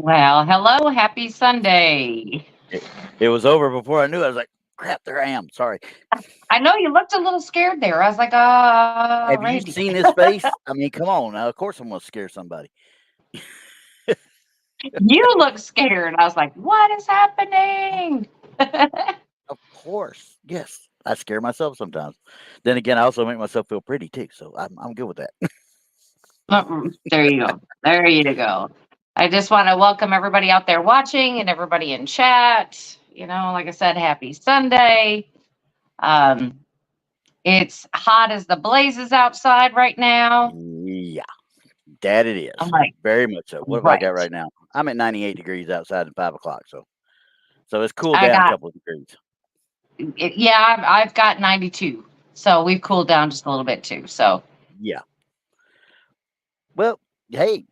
Well, hello, happy Sunday. It, it was over before I knew it. I was like, crap, there I am. Sorry. I know you looked a little scared there. I was like, Have you Randy. seen his face? I mean, come on. Now, of course I'm going to scare somebody. You look scared. I was like, what is happening? Of course. Yes. I scare myself sometimes. Then again, I also make myself feel pretty too. So I'm good with that. There you go. There you go. I just want to welcome everybody out there watching and everybody in chat. Like I said, happy Sunday. Um, it's hot as the blazes outside right now. Yeah. That it I'm is. like, Very much so. What have I got right. right now? I'm at 98 degrees outside at 5 o'clock. So it's cooled I down a got couple of degrees. Yeah, I've got 92. So we've cooled down just a little bit too. So, Yeah. Well, hey,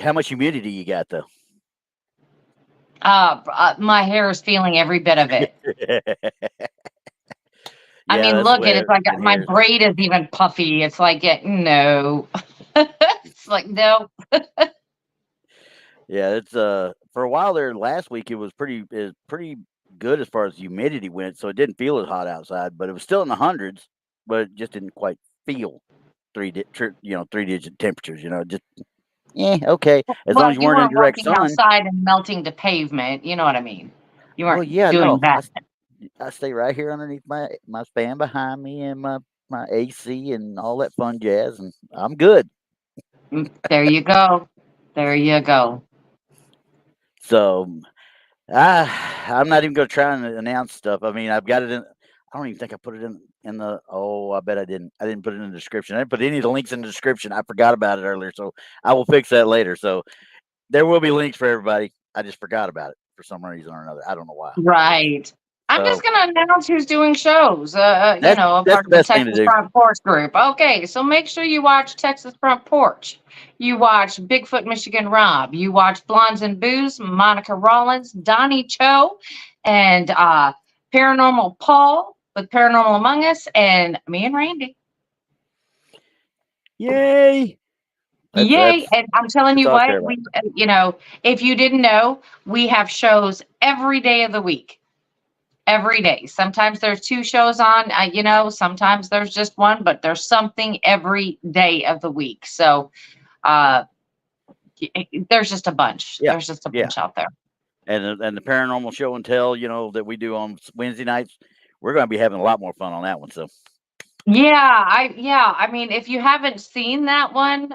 how much humidity you got though? my hair is feeling every bit of it. I Yeah, mean, that's the look, way it's like everything my here is. braid is even puffy. It's like, no. It's like, no. Yeah, it's for a while there last week it was pretty good as far as humidity went, so it didn't feel as hot outside, but it was still in the hundreds, but it just didn't quite feel 3 digit temperatures, just okay. As long Well, as you you weren't in weren't direct walking sun. outside and melting the pavement. You know what I mean? You Well, weren't yeah, doing no. that. I stay right here underneath my fan behind me and my AC and all that fun jazz and I'm good. There you go. There you go. So I'm not even gonna try and announce stuff. I mean, I've got it in. I don't even think I put it in the. Oh, I bet I didn't. I didn't put it in the description. I didn't put any of the links in the description. I forgot about it earlier, so I will fix that later. So there will be links for everybody. I just forgot about it for some reason or another. I don't know why. Right. I'm just So going to announce who's doing shows, a that's part the of the best thing to Texas do. Front Porch group. Okay, so make sure you watch Texas Front Porch. You watch Bigfoot Michigan Rob. You watch Blondes and Booze, Monica Rollins, Donny Cho, and Paranormal Paul with Paranormal Among Us, and me and Randy. Yay! That's Yay. that's And I'm telling that's you all I care what, about. if you didn't know, we have shows every day of the week. Every day. Sometimes there's two shows on, sometimes there's just one, but there's something every day of the week. So uh, there's just a bunch. Yeah, There's just a yeah. bunch out there. And the paranormal show and tell, that we do on Wednesday nights, we're going to be having a lot more fun on that one. So I mean, if you haven't seen that one,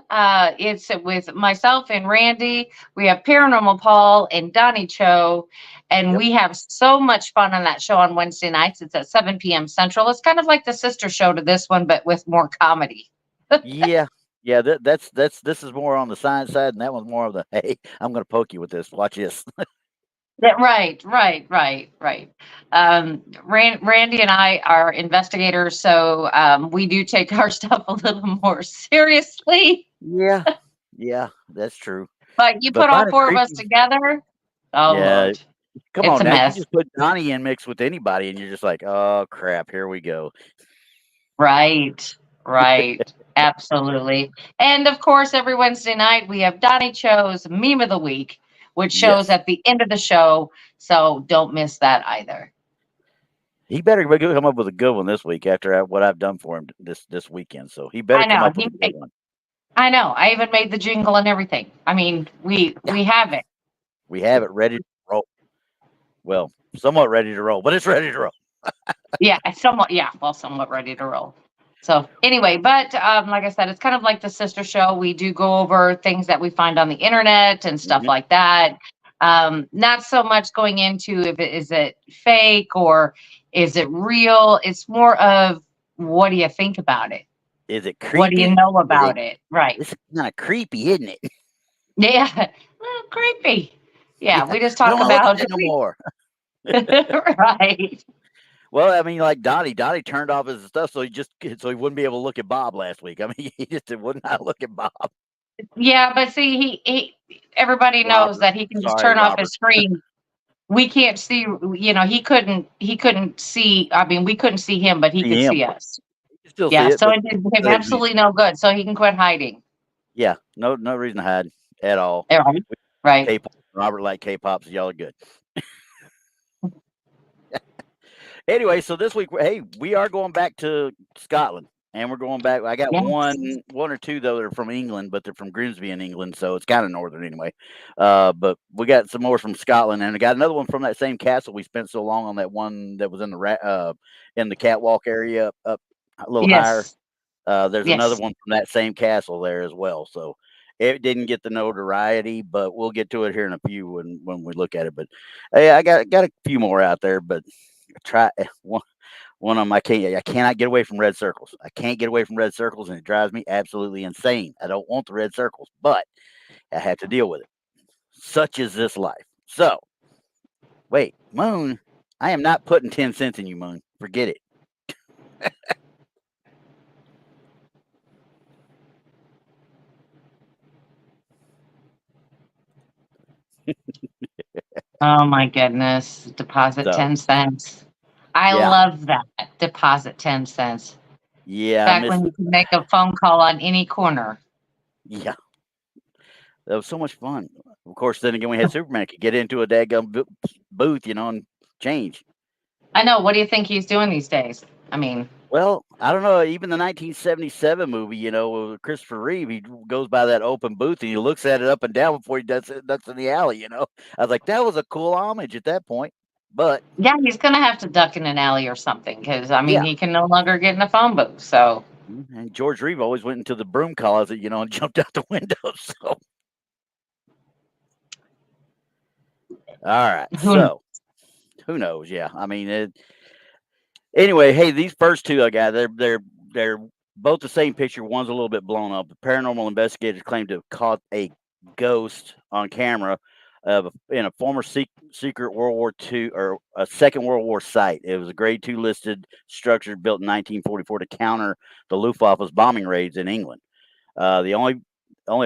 it's with myself and Randy. We have Paranormal Paul and Donny Cho, and yep. we have so much fun on that show on Wednesday nights. It's at 7 p.m. Central. It's kind of like the sister show to this one, but with more comedy. Yeah. Yeah, that's this is more on the science side, and that one's more of the hey, I'm going to poke you with this. Watch this. Yeah, right. Randy and I are investigators, so we do take our stuff a little more seriously. Yeah, yeah, that's true. But you But put all finding four of us creatures, together, oh yeah. Lord, Come it's on a now, you mess. just put Donnie in mix with anybody, and you're just like, oh crap, here we go. Right, absolutely. And of course, every Wednesday night we have Donnie Cho's Meme of the Week, which shows Yes, at the end of the show. So don't miss that either. he better come up with a good one this week after what I've done for him this weekend. So he better I come know. up with a good one. I know. I even made the jingle and everything. I mean, Yeah, we have it. we have it ready to roll. Well, somewhat ready to roll, but it's ready to roll. Yeah, somewhat. Yeah, well, somewhat ready to roll. So anyway, but like I said, it's kind of like the sister show. We do go over things that we find on the internet and stuff Hmm. like that. Not so much going into if it is it fake or is it real. It's more of what do you think about it? Is it What do you creepy? know Is it? about it? Right. It's kind of creepy, isn't it? Yeah. Well, creepy. Yeah, Yeah, we just I talk don't want to look at about that no more. right. Well, I mean, like Donnie turned off his stuff so he wouldn't be able to look at Bob last week. I mean, he just would not look at Bob. Yeah, but see, everybody knows Robert, that he can just sorry, turn off his Robert. screen. We can't see, he couldn't see. I mean, we couldn't see him, but he See could him. see us. You can still see Yeah, it, so but it did him go ahead and mute. absolutely no good. So he can quit hiding. Yeah, no reason to hide at all. Right. We Right. tape Robert like K-pops. Y'all are good. Anyway, so this week, hey, we are going back to Scotland, and we're going back. I got Yes. one or two though that are from England, but they're from Grimsby in England, so it's kind of northern anyway. But we got some more from Scotland, and I got another one from that same castle we spent so long on. That one that was in the catwalk area up a little higher. Yes. There's another Yes. one from that same castle there as well. So it didn't get the notoriety, but we'll get to it here in a few when we look at it. But hey, I got a few more out there, but try one of them. I cannot get away from red circles. I can't get away from red circles, and it drives me absolutely insane. I don't want the red circles, but I have to deal with it. Such is this life. So wait, Moon, I am not putting 10 cents in you, Moon. Forget it. Oh my goodness. Deposit So 10 cents. I yeah, love that. Deposit 10 cents. yeah, I Back miss when you could make a phone call on any corner. yeah. That was so much fun. Of course, then again, we had Superman could get into a daggum booth, and change. I know. What do you think he's doing these days? I mean, Well, I don't know. Even the 1977 movie, with Christopher Reeve, he goes by that open booth and he looks at it up and down before he does it. That's in the alley. I was like, that was a cool homage at that point. But yeah, he's going to have to duck in an alley or something because, I mean, yeah, he can no longer get in a phone booth. So, and George Reeve always went into the broom closet, and jumped out the window. So, all right. So, who knows? Yeah, I mean, anyway, hey, these first two I got, they're both the same picture. One's a little bit blown up. The paranormal investigators claim to have caught a ghost on camera in a former secret World War II or a Second World War site. It was a Grade 2 listed structure built in 1944 to counter the Luftwaffe's bombing raids in England. The only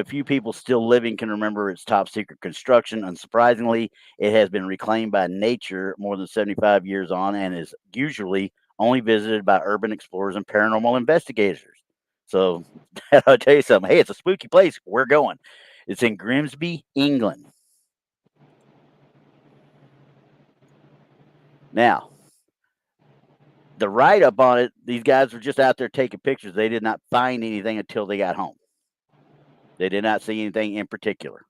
a few people still living can remember its top secret construction. Unsurprisingly, it has been reclaimed by nature more than 75 years on and is usually only visited by urban explorers and paranormal investigators. So I'll tell you something. Hey, it's a spooky place. We're going. It's in Grimsby, England. Now, the write up on it, these guys were just out there taking pictures. They did not find anything until they got home. They did not see anything in particular.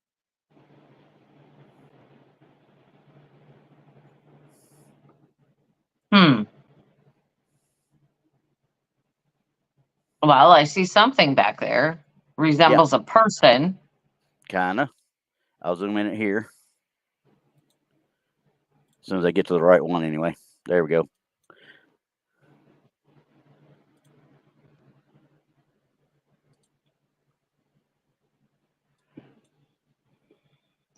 well, I see something back there. Resembles a person. Kind of. I'll zoom in it here. As soon as I get to the right one, anyway. There we go.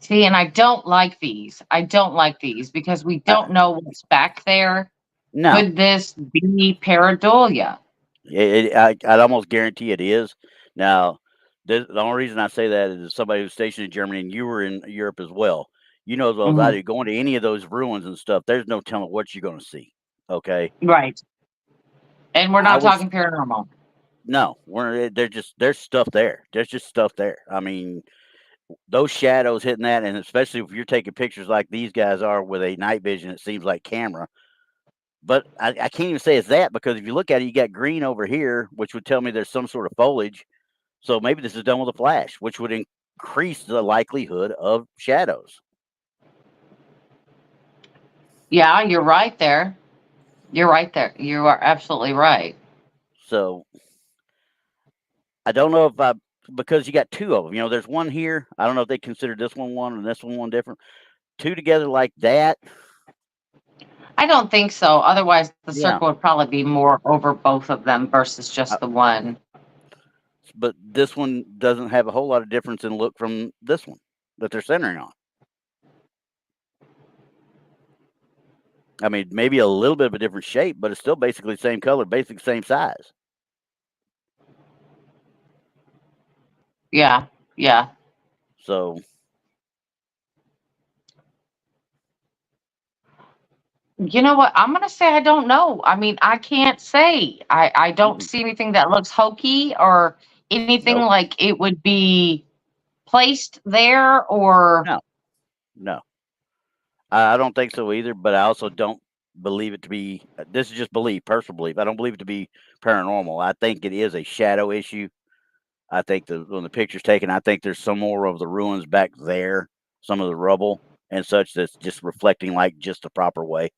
See, and I don't like these. I don't like these because we don't know what's back there. No. Could this be pareidolia? I'd almost guarantee it is. Now, the only reason I say that is somebody who's stationed in Germany, and you were in Europe as well. You know as well as I do, going to any of those ruins and stuff, there's no telling what you're going to see. Okay. Right. And we're not talking paranormal. No, there's stuff there. There's just stuff there. I mean, those shadows hitting that, and especially if you're taking pictures like these guys are with a night vision, it seems like camera. But I can't even say it's that, because if you look at it, you got green over here, which would tell me there's some sort of foliage. So maybe this is done with a flash, which would increase the likelihood of shadows. Yeah, you're right there. You're right there. You are absolutely right. So I don't know if because you got two of them. There's one here. I don't know if they consider this one and this one different. Two together like that. I don't think so. Otherwise, the circle would probably be more over both of them versus just the one. But this one doesn't have a whole lot of difference in look from this one that they're centering on. I mean, maybe a little bit of a different shape, but it's still basically the same color, basically same size. Yeah, yeah. So you know what? I'm going to say I don't know. I mean, I can't say. I don't see anything that looks hokey or anything like it would be placed there or. No, I don't think so either. But I also don't believe it to be. This is just belief, personal belief. I don't believe it to be paranormal. I think it is a shadow issue. I think when the picture's taken, I think there's some more of the ruins back there, some of the rubble and such that's just reflecting like just the proper way.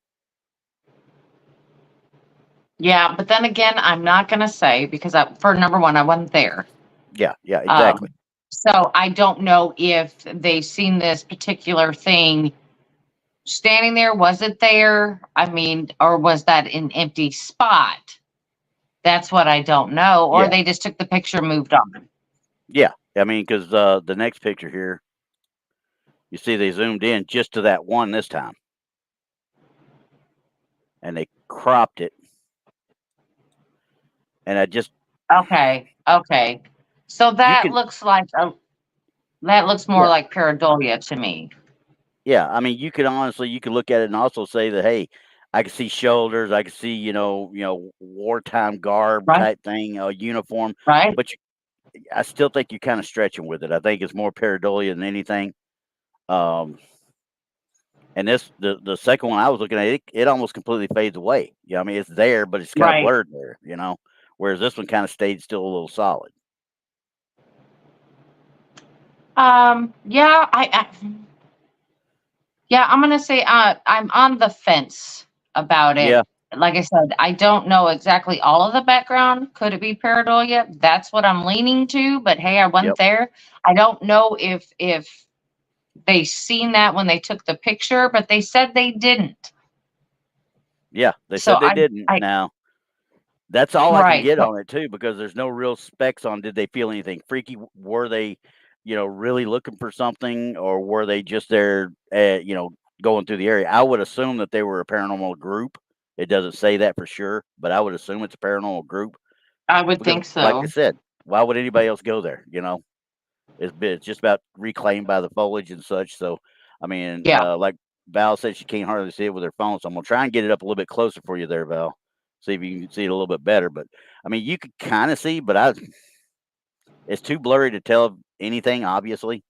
Yeah, but then again, I'm not gonna say because for number one, I wasn't there. Yeah, exactly. So I don't know if they've seen this particular thing standing there. Was it there? I mean, or was that an empty spot? That's what I don't know. Or Yeah. they just took the picture and moved on. Yeah, I mean, because the next picture here, you see they zoomed in just to that one this time, and they cropped it, and I just Okay. So you that can looks like that looks more yeah like pareidolia to me. yeah. I mean, you could honestly you could look at it and also say that hey, I can see shoulders, I can see wartime garb Right. type thing, uniform, Right. but I still think you're kind of stretching with it. I think it's more pareidolia than anything. And the second one I was looking at, it almost completely fades away. Yeah, I mean it's there, but it's kind of Right. blurred there, Whereas this one kind of stayed still a little solid. Yeah, I'm gonna say I'm on the fence about it. Yeah, Like I said, I don't know exactly all of the background. Could it be pareidolia? That's what I'm leaning to. But hey, I wasn't yep, there. I don't know if they seen that when they took the picture, but they said they didn't. yeah. They So said they didn't. I Now that's all I can right. get So on it too, because there's no real specs on did they feel anything freaky? Were they, really looking for something, or were they just there, going through the area? I would assume that they were a paranormal group. It doesn't say that for sure, but I would assume it's a paranormal group I would because, think like I so. said, why would anybody else go there? It's just about reclaimed by the foliage and such. So, I mean, Yeah. like Val said, she can't hardly see it with her phone. So I'm gonna try and get it up a little bit closer for you there, Val. See if you can see it a little bit better. But I mean, you could kind of see, but it's too blurry to tell anything, obviously.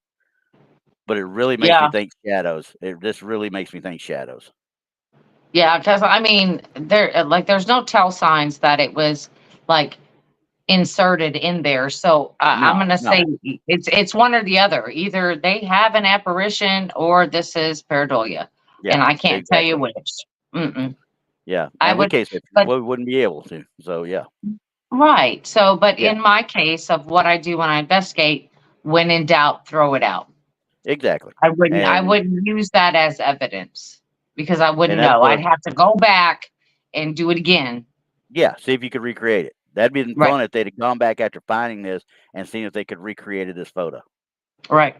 But it really makes me Yeah. think shadows. This really makes me think shadows. Yeah. Because I mean, there's no tell signs that it was like inserted in there. So I'm No, gonna say no, it's one or the other. Either they have an apparition or this is pareidolia, yeah, and I can't tell you exactly. which. Mm-mm. Yeah, I and we would, can't say but we wouldn't be able to. So yeah, right. So, but yeah, in my case of what I do when I investigate, when in doubt, throw it out. exactly. I And wouldn't use that as evidence because I and wouldn't that's know. what I'd have to go back and do it again. Yeah, see if you could recreate it. That'd be Right. fun if they'd have gone back after finding this and seen if they could recreated this photo. Right.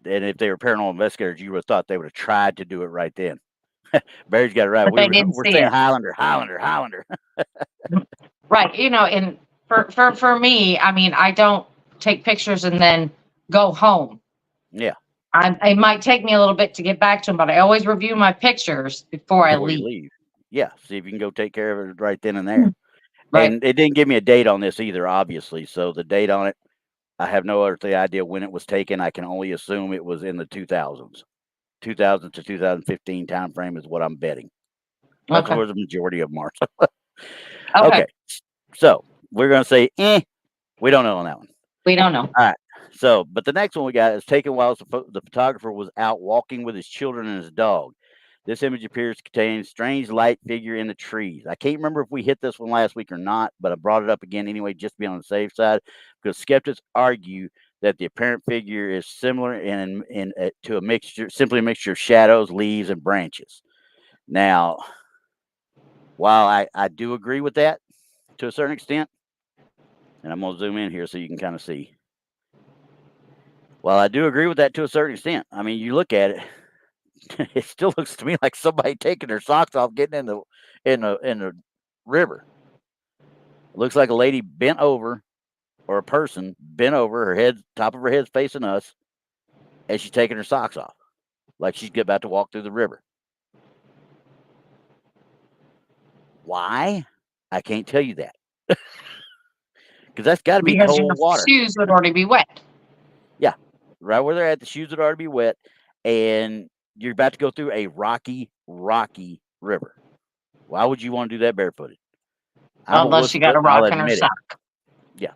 And if they were paranormal investigators, you would have thought they would have tried to do it right then. Barry's got it right. But they didn't We're see saying it. Highlander, Highlander, Highlander. Right. And for me, I mean, I don't take pictures and then go home. Yeah, It might take me a little bit to get back to them, but I always review my pictures before I before you leave. leave. Yeah, see if you can go take care of it right then and there. Right. And it didn't give me a date on this either, obviously. So the date on it, I have no earthly idea when it was taken. I can only assume it was in the 2000s. 2000 to 2015 time frame is what I'm betting. That's Okay. where the majority of them are. Okay. Okay, so we're gonna say, we don't know on that one. We don't know. All right. So, but the next one we got is taken while the photographer was out walking with his children and his dog. This image appears to contain strange light figure in the trees. I can't remember if we hit this one last week or not, but I brought it up again anyway, just to be on the safe side, because skeptics argue that the apparent figure is similar to simply a mixture of shadows, leaves, and branches. Now, while I do agree with that to a certain extent, and I'm going to zoom in here so you can kind of see. Well, I do agree with that to a certain extent. I mean, you look at it, it still looks to me like somebody taking their socks off, getting in the river. It looks like a lady bent over, or a person bent over, her head, top of her head's facing us, and she's taking her socks off, like she's about to walk through the river. Why? I can't tell you that. Because that's got to be Because your cold water. shoes would already be wet. Yeah, right where they're at, the shoes would already be wet, and you're about to go through a rocky river. Why would you want to do that barefooted? I'm a Unless wuss she got a foot, I'll rock in her admit it. sock. Yeah.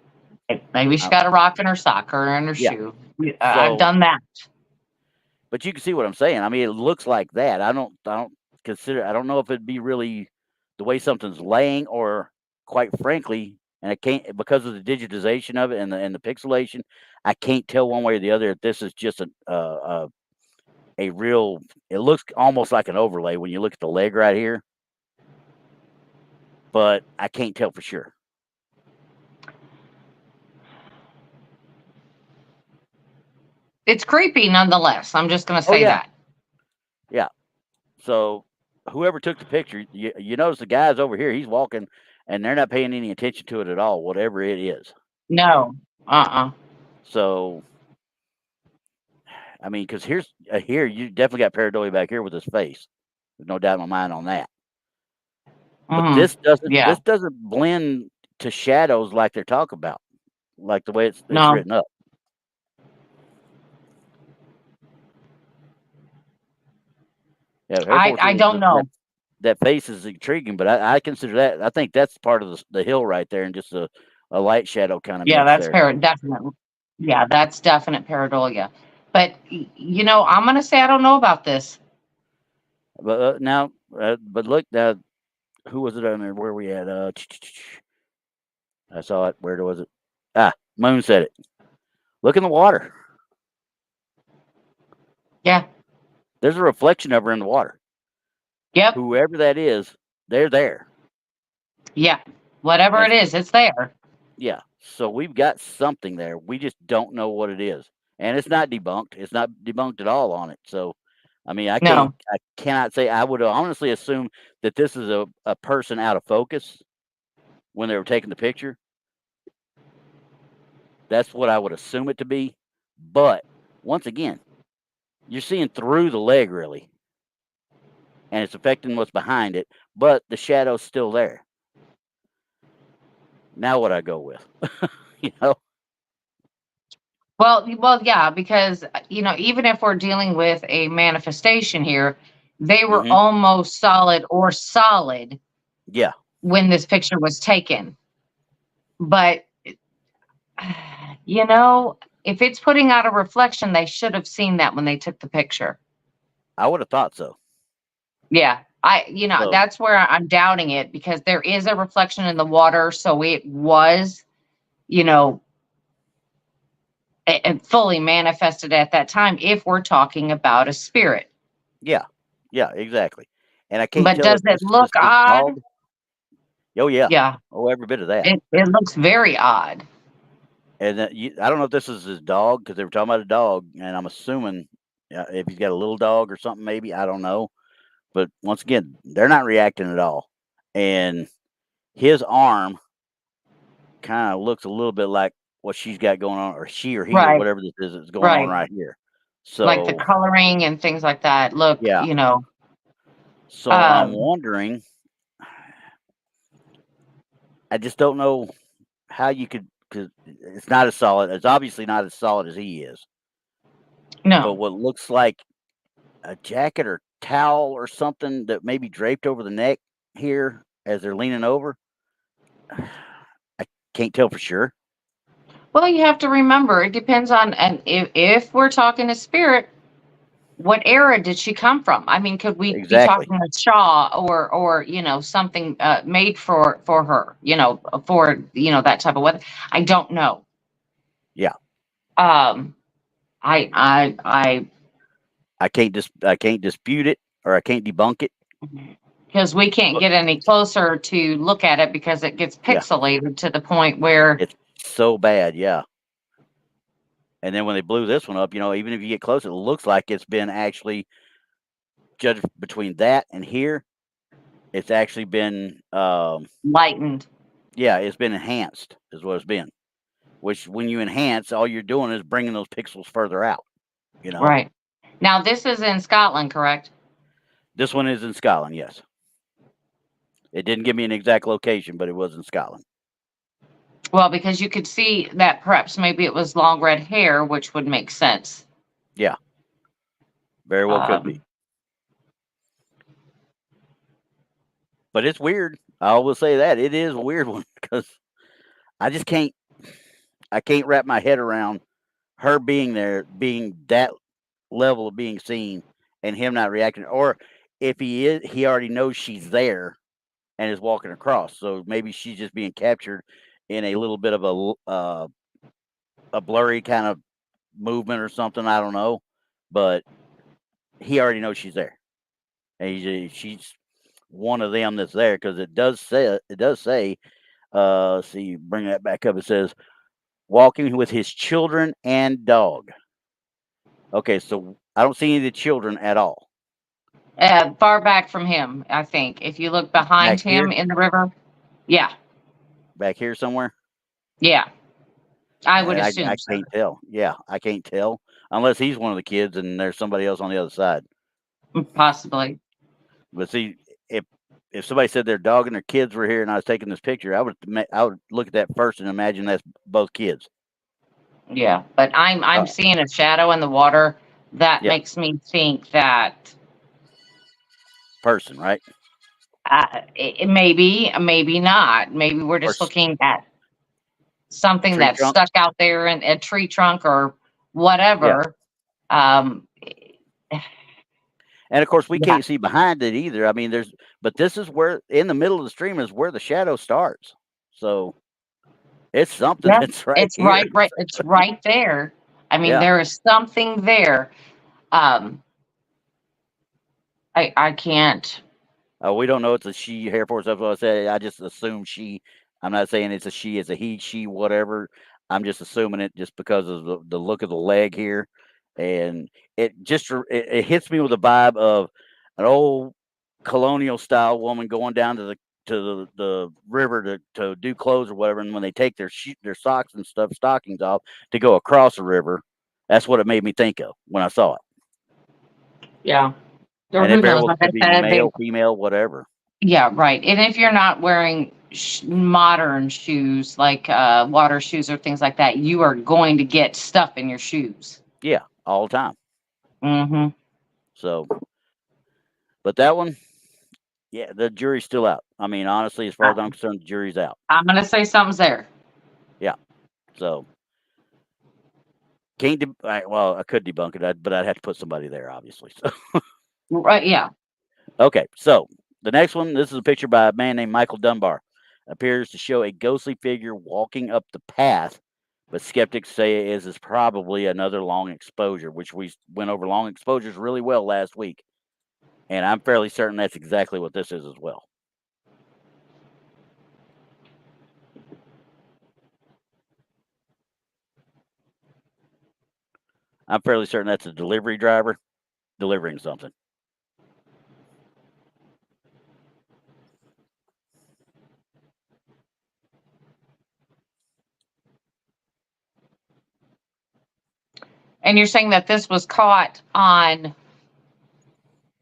Maybe she got a rock in her sock or in her shoe. I've done that. But you can see what I'm saying. I mean, it looks like that. I don't consider. I don't know if it'd be really the way something's laying, or quite frankly, and I can't, because of the digitization of it and the pixelation, I can't tell one way or the other if this is just a real. It looks almost like an overlay when you look at the leg right here, but I can't tell for sure. It's creepy nonetheless. I'm just going to say that. Yeah. So whoever took the picture, you notice the guy's over here, he's walking, and they're not paying any attention to it at all, whatever it is. No. So, I mean, because here you definitely got pareidolia back here with his face. There's no doubt in my mind on that. But this doesn't blend to shadows like they're talking about, like the way it's written up. Yeah, I don't know. That face is intriguing, but I consider that. I think that's part of the hill right there, and just a light shadow kind of. Yeah, that's definitely. Yeah, that's definite pareidolia. But I'm gonna say I don't know about this. But but look now, who was it on there? Where we at? I saw it. Where was it? Moon said it. Look in the water. Yeah. There's a reflection of her in the water. Yep. Whoever that is, they're there. Yeah. Whatever it is, it's there. Yeah. So we've got something there. We just don't know what it is. And it's not debunked. It's not debunked at all on it. So, I mean, I cannot say. I would honestly assume that this is a person out of focus when they were taking the picture. That's what I would assume it to be. But once again, you're seeing through the leg, really. And it's affecting what's behind it, but the shadow's still there. Now what I go with, Well, yeah, because even if we're dealing with a manifestation here, they were almost solid. Yeah. When this picture was taken. But if it's putting out a reflection, they should have seen that when they took the picture. I would have thought so. Yeah. That's where I'm doubting it, because there is a reflection in the water. So it was, and fully manifested at that time, if we're talking about a spirit. Yeah. Yeah, exactly. And I can't But tell. Does it look odd? Dog. Oh, yeah. Yeah. Oh, every bit of that. It looks very odd. And I don't know if this is his dog, because they were talking about a dog, and I'm assuming if he's got a little dog or something, maybe, I don't know. But once again, they're not reacting at all. And his arm kind of looks a little bit like what she's got going on, or she or he, or whatever this is going on right here. So, like the coloring and things like that. Look, So I'm wondering, I just don't know how you could, because it's not as solid. It's obviously not as solid as he is. No. But what looks like a jacket or towel or something that may be draped over the neck here as they're leaning over, I can't tell for sure. Well, you have to remember, it depends on, and if we're talking a spirit, what era did she come from? I mean, could we be talking a Shaw or something made for her, for that type of weather? I don't know. Yeah. I can't dispute it, or I can't debunk it, because we can't get any closer to look at it, because it gets pixelated to the point where it's so bad. Yeah. And then when they blew this one up, even if you get close, it looks like it's been actually judged between that and here. It's actually been lightened. Yeah, it's been enhanced, is what it's been. Which, when you enhance, all you're doing is bringing those pixels further out. Right. Now, this is in Scotland, correct? This one is in Scotland, yes. It didn't give me an exact location, but it was in Scotland. Well, because you could see that perhaps maybe it was long red hair, which would make sense. Yeah. Very well could be. But it's weird. I will say that it is a weird one because I just can't. I can't wrap my head around her being there, being that level of being seen, and him not reacting. Or if he is, he already knows she's there and is walking across. So maybe she's just being captured in a little bit of a blurry kind of movement or something. I don't know, but he already knows she's there, and she's one of them that's there because it does say. See, bring that back up. It says walking with his children and dog. Okay, so I don't see any of the children at all. Far back from him, I think. If you look behind Back here? him in the river, yeah, Back here somewhere. yeah, I would I assume so. can't tell. Yeah, I can't tell unless he's one of the kids and there's somebody else on the other side. Possibly. But see, if somebody said their dog and their kids were here and I was taking this picture, I would look at that first and imagine that's both kids. Yeah, but I'm seeing a shadow in the water that Yeah. makes me think that Person, right? maybe not. Maybe we're just looking at something Tree that's trunk? stuck out there in a tree trunk or whatever. And of course, we can't see behind it either. I mean, but this is where in the middle of the stream is where the shadow starts. So it's something that's right it's here. right. It's right there. I mean, there is something there. I can't. We don't know it's a she. Air Force. That's what I said. I just assume she. I'm not saying it's a she. It's a he, she, whatever. I'm just assuming it just because of the look of the leg here, and it hits me with a vibe of an old colonial style woman going down to the river to do clothes or whatever, and when they take their socks and stuff, stockings off to go across the river, that's what it made me think of when I saw it. Yeah. Or and who it very knows? well Like could I be said, male, female, whatever. Yeah, right. And if you're not wearing modern shoes like water shoes or things like that, you are going to get stuff in your shoes. Yeah, all the time. Mm-hmm. So, but that one, yeah, the jury's still out. I mean, honestly, as far as I'm concerned, the jury's out. I'm gonna say something's there. Yeah. So, can't. Well, I could debunk it, but I'd have to put somebody there, obviously. So. Right. Yeah. Okay. So the next one, this is a picture by a man named Michael Dunbar. Appears to show a ghostly figure walking up the path, but skeptics say it is probably another long exposure, which we went over long exposures really well last week. And I'm fairly certain that's exactly what this is as well. I'm fairly certain that's a delivery driver delivering something. And you're saying that this was caught on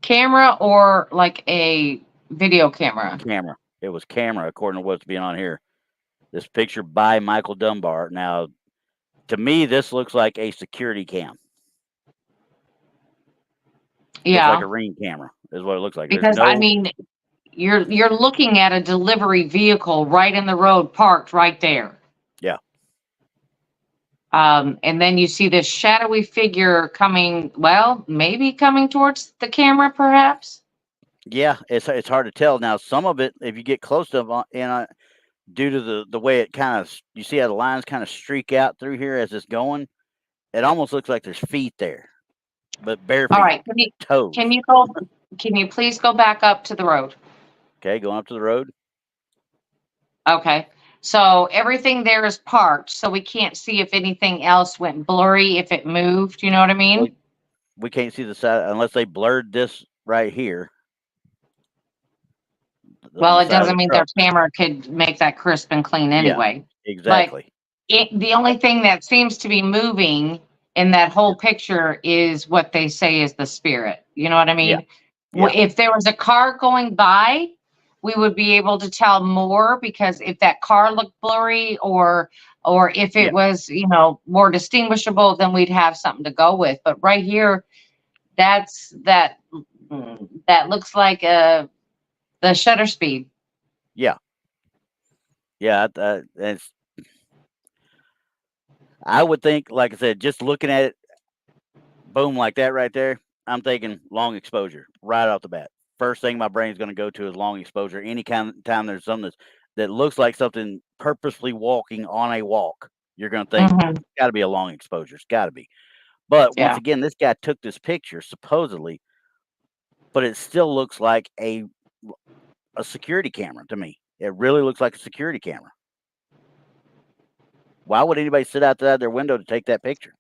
camera or like a video camera? Camera. It was camera, according to what's being on here. This picture by Michael Dunbar. Now, to me, this looks like a security cam. Yeah. Looks like a Ring camera is what it looks like. Because I mean, you're looking at a delivery vehicle right in the road, parked right there. Yeah. And then you see this shadowy figure coming. Well, maybe coming towards the camera, perhaps. Yeah, it's hard to tell. Now, some of it, if you get close to it, due to the way it kind of, you see how the lines kind of streak out through here as it's going. It almost looks like there's feet there, but bare feet. All right. Toes. Can you please go back up to the road? Okay, going up to the road. Okay. So everything there is parked, so we can't see if anything else went blurry, if it moved. You know what I mean? We can't see the side unless they blurred this right here. Well, it doesn't mean their camera could make that crisp and clean anyway. Yeah, exactly. But the only thing that seems to be moving in that whole picture is what they say is the spirit. You know what I mean? Yeah. If there was a car going by, we would be able to tell more, because if that car looked blurry or if it was, more distinguishable, then we'd have something to go with. But right here, that looks like a The shutter speed. Yeah. I would think, like I said, just looking at it, boom, like that right there, I'm thinking long exposure right off the bat. First thing my brain's going to go to is long exposure. Any kind of time there's something that looks like something purposely walking on a walk, you're going to think Mhm. it's got to be a long exposure. It's got to be. But once Yeah. again, this guy took this picture supposedly, but it still looks like a security camera to me. It really looks like a security camera. Why would anybody sit outside their window to take that picture?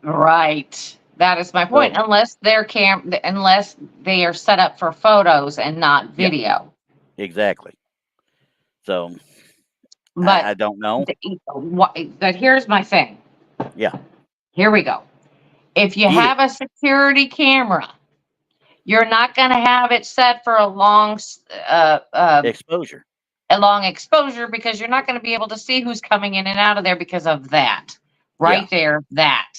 Right. That is my point. So, Unless unless they are set up for photos and not yeah, video. exactly. So But I don't know. but here's my thing. Yeah. Here we go. If you Get it. have a security camera, you're not going to have it set for a long Exposure. exposure because you're not going to be able to see who's coming in and out of there because of that. Right there, that.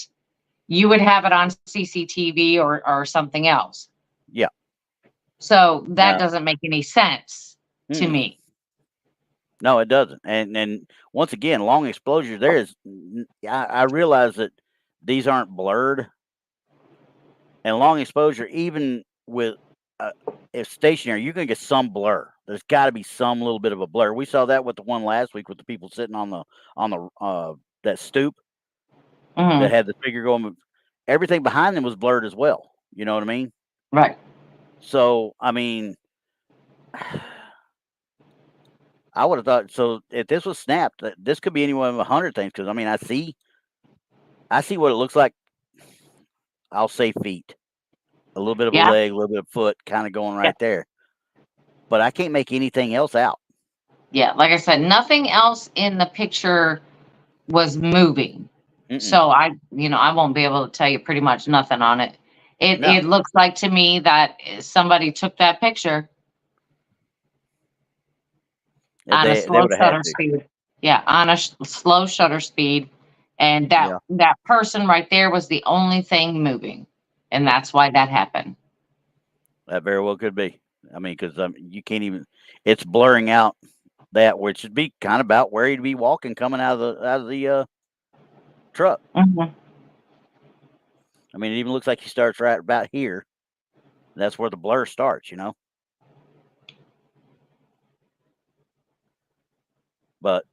You would have it on CCTV or something else. Yeah. So that Now, doesn't make any sense to me. No, it doesn't. And once again, long exposure. There is. I realize that these aren't blurred, and long exposure, even with if stationary, you're gonna get some blur. There's got to be some little bit of a blur. We saw that with the one last week with the people sitting on the that stoop that had the figure going. Everything behind them was blurred as well. You know what I mean? Right. So I mean. I would have thought so. If this was snapped, this could be any one of 100 things. Because I mean, I see what it looks like. I'll say feet, a little bit of a Yeah. leg, a little bit of foot, kind of going right there. But I can't make anything else out. Yeah. Like I said, nothing else in the picture was moving. So I won't be able to tell you pretty much nothing on it. It looks like to me that somebody took that picture on a slow shutter speed. Yeah, on a slow shutter speed, and that person right there was the only thing moving, and that's why that happened. That very well could be. I mean, because you can't even. It's blurring out that, which would be kind of about where he'd be walking coming out of the truck. Mm-hmm. I mean, it even looks like he starts right about here. That's where the blur starts, But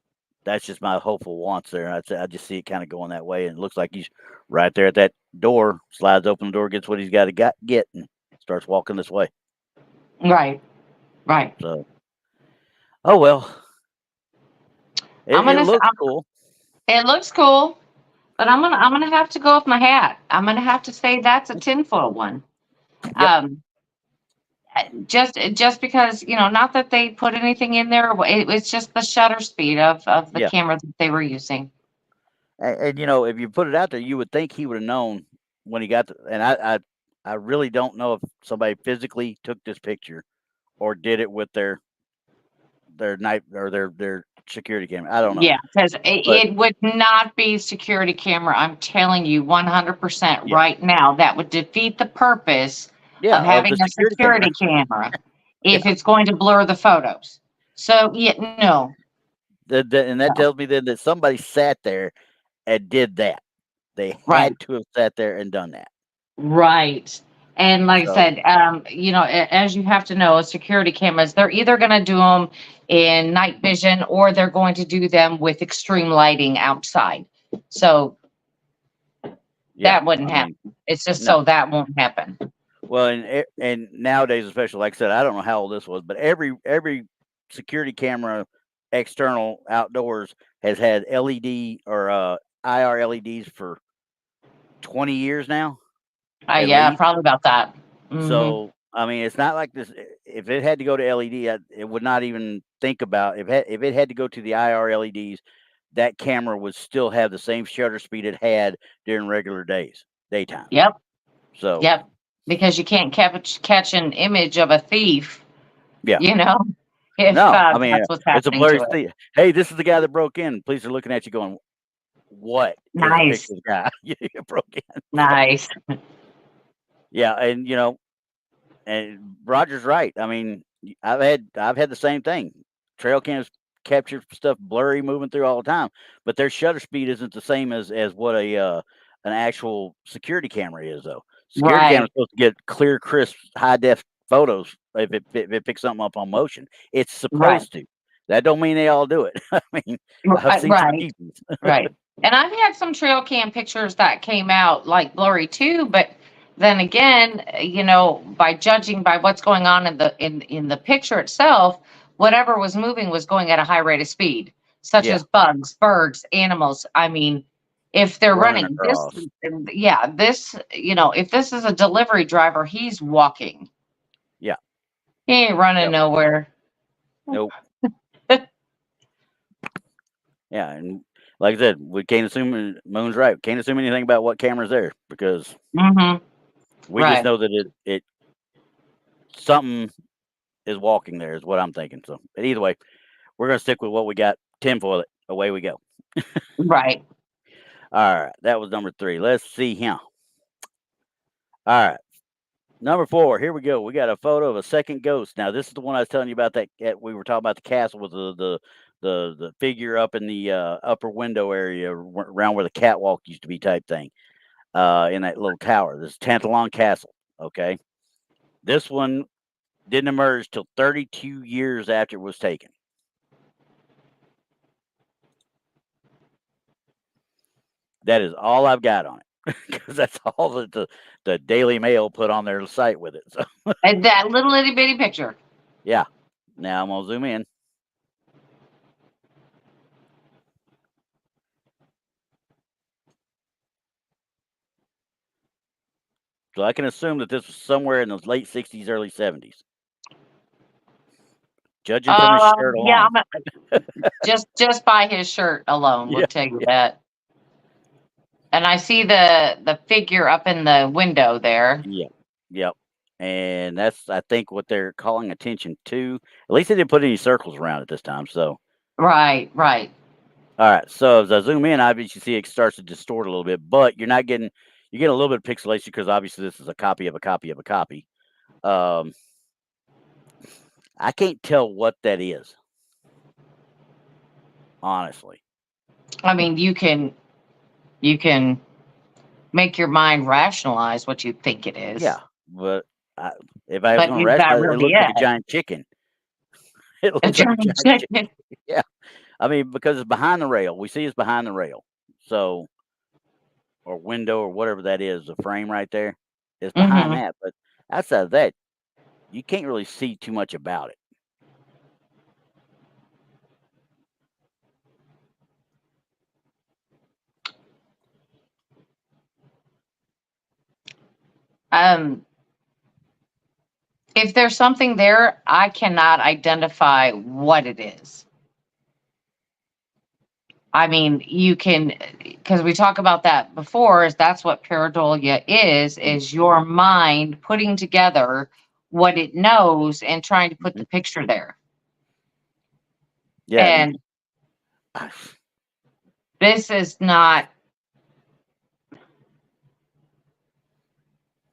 that's just my hopeful wants there. I just see it kind of going that way, and it looks like he's right there at that door. Slides open the door, gets what he's got to get, and starts walking this way. Right. So, oh well. It looks cool. It looks cool, but I'm gonna have to go with my hat. I'm gonna have to say that's a tinfoil one. Yep. Just because not that they put anything in there, it's just the shutter speed of the camera that they were using. And if you put it out there, you would think he would have known when he got and I really don't know if somebody physically took this picture or did it with their night or their security camera. I don't know. Yeah, because it would not be security camera. I'm telling you 100% right now. That would defeat the purpose of having a security camera if it's going to blur the photos. So, no. And that tells me then that somebody sat there and did that. They had to have sat there and done that. Right. And like I said, as you have to know, security cameras, they're either going to do them in night vision or they're going to do them with extreme lighting outside. So that wouldn't happen. It's just so that won't happen. Well, and nowadays, especially, like I said, I don't know how old this was, but every security camera external outdoors has had LED or IR LEDs for 20 years now. Probably about that. Mm-hmm. So, I mean, it's not like this. If it had to go to LED, it would not even think about if it had to go to the IR LEDs, that camera would still have the same shutter speed it had during regular daytime. Yep. So. Yep. Because you can't catch an image of a thief. Yeah. If I mean, that's what's happening. It's a blurry thief. Hey, this is the guy that broke in. Police are looking at you going, what? Nice. Is the guy you broke in? Nice. Yeah, and and Roger's right. I mean, I've had the same thing. Trail cams capture stuff blurry moving through all the time, but their shutter speed isn't the same as what an actual security camera is though. Security camera is supposed to get clear, crisp, high def photos if it picks something up on motion. It's supposed to. That don't mean they all do it. I mean, I've seen some cheapies. Right. And I've had some trail cam pictures that came out like blurry too, but then again, by judging by what's going on in the picture itself, whatever was moving was going at a high rate of speed, such as bugs, birds, animals. I mean, if they're running this, if this is a delivery driver, he's walking. Yeah. He ain't running nowhere. Nope. Yeah, and like I said, we can't assume Moon's right. Can't assume anything about what camera's there because we just know that it something is walking there is what I'm thinking. So, but either way, we're gonna stick with what we got. Tinfoil it. Away we go. Right. All right, that was number 3. Let's see here. All right, number 4. Here we go. We got a photo of a second ghost. Now, this is the one I was telling you about that we were talking about the castle with the figure up in the upper window area around where the catwalk used to be type thing in that little tower. This Tantalon Castle. Okay, this one didn't emerge till 32 years after it was taken. That is all I've got on it because that's all that the Daily Mail put on their site with it. So and that little itty bitty picture. Yeah. Now I'm gonna zoom in. So I can assume that this was somewhere in the late 60s, early 70s. Judging from his shirt alone. Yeah, just by his shirt alone, we'll tell you that. And I see the figure up in the window there. Yep. And that's, I think, what they're calling attention to. At least they didn't put any circles around it this time. So Right. All right. So as I zoom in, obviously you see it starts to distort a little bit, but you're getting a little bit of pixelation because obviously this is a copy of a copy of a copy. I can't tell what that is. Honestly. I mean, you can make your mind rationalize what you think it is. Yeah, but if I was going to rationalize it, it looks like a giant chicken. It looks like a giant chicken. Yeah. I mean, because it's behind the rail. We see it's behind the rail. So, or window or whatever that is, the frame right there. It's behind that. But outside of that, you can't really see too much about it. If there's something there, I cannot identify what it is. I mean, you can, because we talk about that before, is that's what pareidolia is your mind putting together what it knows and trying to put the picture there. Yeah. And this is not,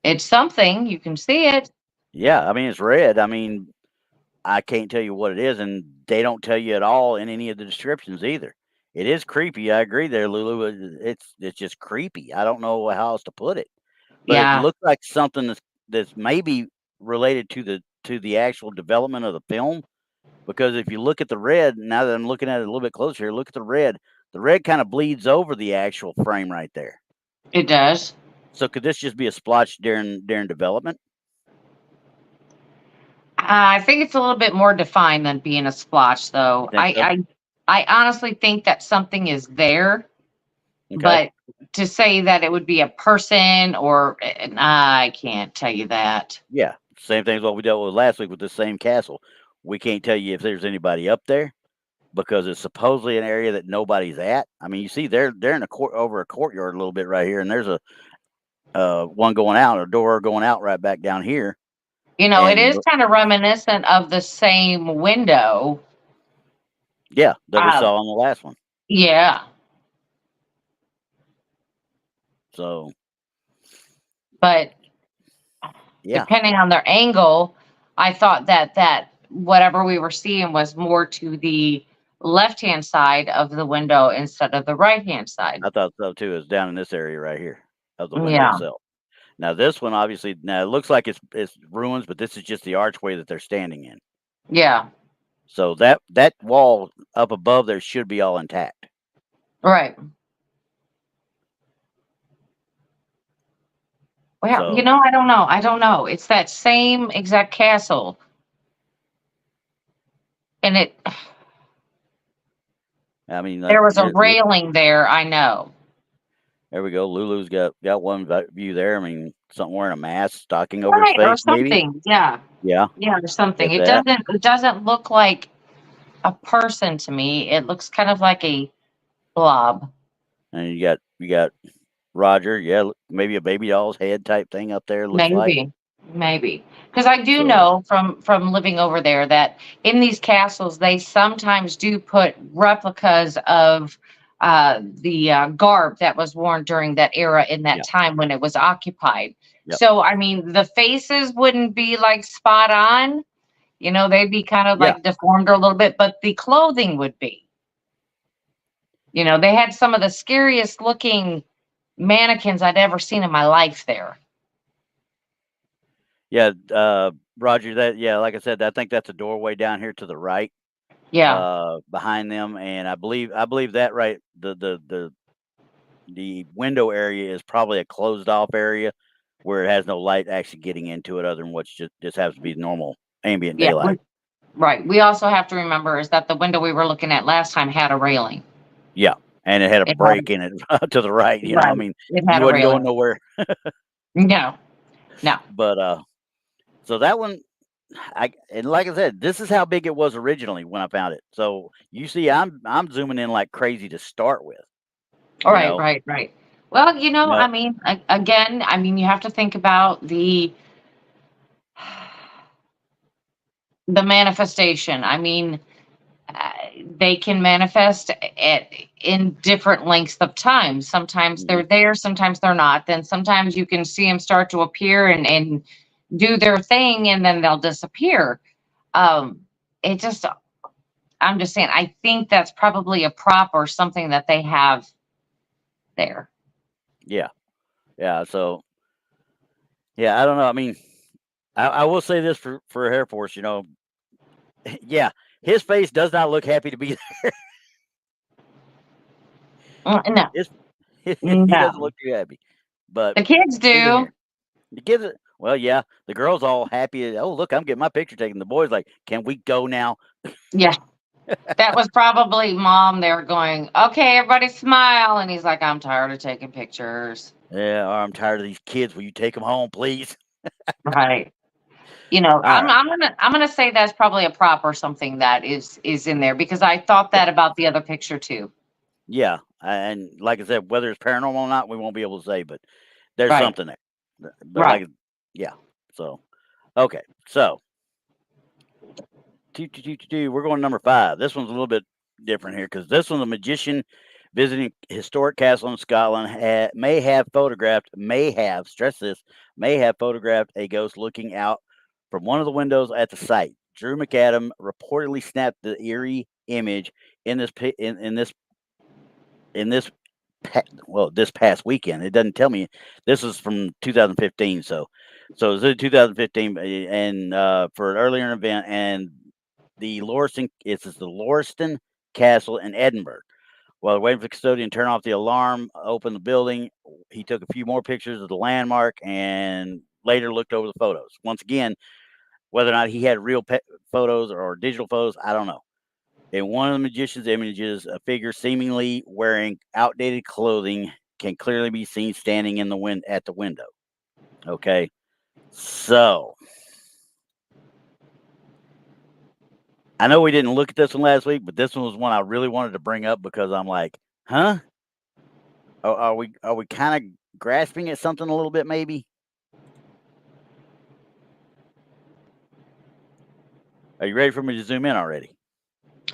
it's something, you can see it. Yeah, I mean, it's red. I mean, I can't tell you what it is, and they don't tell you at all in any of the descriptions either. It is creepy. I agree there, Lulu. It's just creepy. I don't know how else to put it. But it looks like something that's maybe related to the actual development of the film. Because if you look at the red, now that I'm looking at it a little bit closer, look at the red. The red kind of bleeds over the actual frame right there. It does. So could this just be a splotch during development? I think it's a little bit more defined than being a splotch, though. I honestly think that something is there, but to say that it would be a person or I can't tell you that. Yeah, same thing as what we dealt with last week with the same castle. We can't tell you if there's anybody up there because it's supposedly an area that nobody's at. I mean, you see, they're in over a courtyard a little bit right here, and there's a one going out, a door going out right back down here. It is kind of reminiscent of the same window. Yeah, that we saw on the last one. Yeah. So. But depending on their angle, I thought that whatever we were seeing was more to the left-hand side of the window instead of the right-hand side. I thought so too. It's down in this area right here of the window Yeah, itself. Now this one obviously now it looks like it's ruins, but this is just the archway that they're standing in. yeah, So that wall up above there should be all intact. right. Well, So I don't know. I don't know. It's that same exact castle, and I mean, like there was a here, railing there. I know. there we go. Lulu's got one view there. I mean, something wearing a mask, stocking over his Right, or face, maybe. something. Yeah, Yeah, yeah, or something. get It that. doesn't look like a person to me. It looks kind of like a blob. And you got Roger. Yeah, maybe a baby doll's head type thing up there. Looks like. Maybe. Because I do So know from living over there that in these castles they sometimes do put replicas of the garb that was worn during that era in that yeah, time when it was occupied. yep, So I mean, the faces wouldn't be like spot on. They'd be kind of yeah, like deformed a little bit, but the clothing would be. They had some of the scariest looking mannequins I'd ever seen in my life there. yeah. Roger, that like I said, I think that's a doorway down here to the right. Yeah. Behind them, and I believe that right the window area is probably a closed off area where it has no light actually getting into it, other than what's just happens to be normal ambient Yeah. daylight. Right. We also have to remember is that the window we were looking at last time had a railing. Yeah, and it had a It had break in it to the right. I right. mean, It you had a wasn't going railing. nowhere. No. No. But so that one, and like I said, this is how big it was originally when I found it. So you see, I'm zooming in like crazy to start with. All You right, know, right, right. Well, no, I mean, again, I mean, you have to think about the manifestation. I mean, uh, they can manifest in different lengths of time. Sometimes mhm, they're there, sometimes they're not. Then sometimes you can see them start to appear and do their thing, and then they'll disappear. Um, it just, I'm just saying, I think that's probably a prop or something that they have there. yeah, yeah. So yeah, I don't know. I mean, I will say this for Air Force, yeah, his face does not look happy to be No, his, he doesn't no. look too happy. But The kids neither do. here. The kids, well, yeah, the girl's all happy. Oh, look, I'm getting my picture taken. The boy's like, "Can we go now?" Yeah. That was probably mom. They were going, okay, everybody smile. And he's like, I'm tired of taking pictures. Yeah, or I'm tired of these kids. Will you take them home, please? Right. All right. I'm gonna say that's probably a prop or something that is in there because I thought Yeah, that about the other picture too. yeah. And like I said, whether it's paranormal or not, we won't be able to say, but there's Right. something there. But Right. like, yeah. So okay, so we're going to number 5. This one's a little bit different here because this one's a magician visiting historic castle in Scotland may have photographed a ghost looking out from one of the windows at the site. Drew McAdam reportedly snapped the eerie image in this this past weekend. It doesn't tell me. This is from 2015, so it was in 2015, and for an earlier event, and the Lauriston Castle in Edinburgh. While waiting for the custodian to turn off the alarm, open the building, he took a few more pictures of the landmark and later looked over the photos. Once again, whether or not he had real photos or digital photos, I don't know. In one of the magician's images, a figure seemingly wearing outdated clothing can clearly be seen standing in the at the window. Okay, so I know we didn't look at this one last week, but this one was one I really wanted to bring up because I'm like, huh? Are we kind of grasping at something a little bit, maybe? Are you ready for me to zoom in already?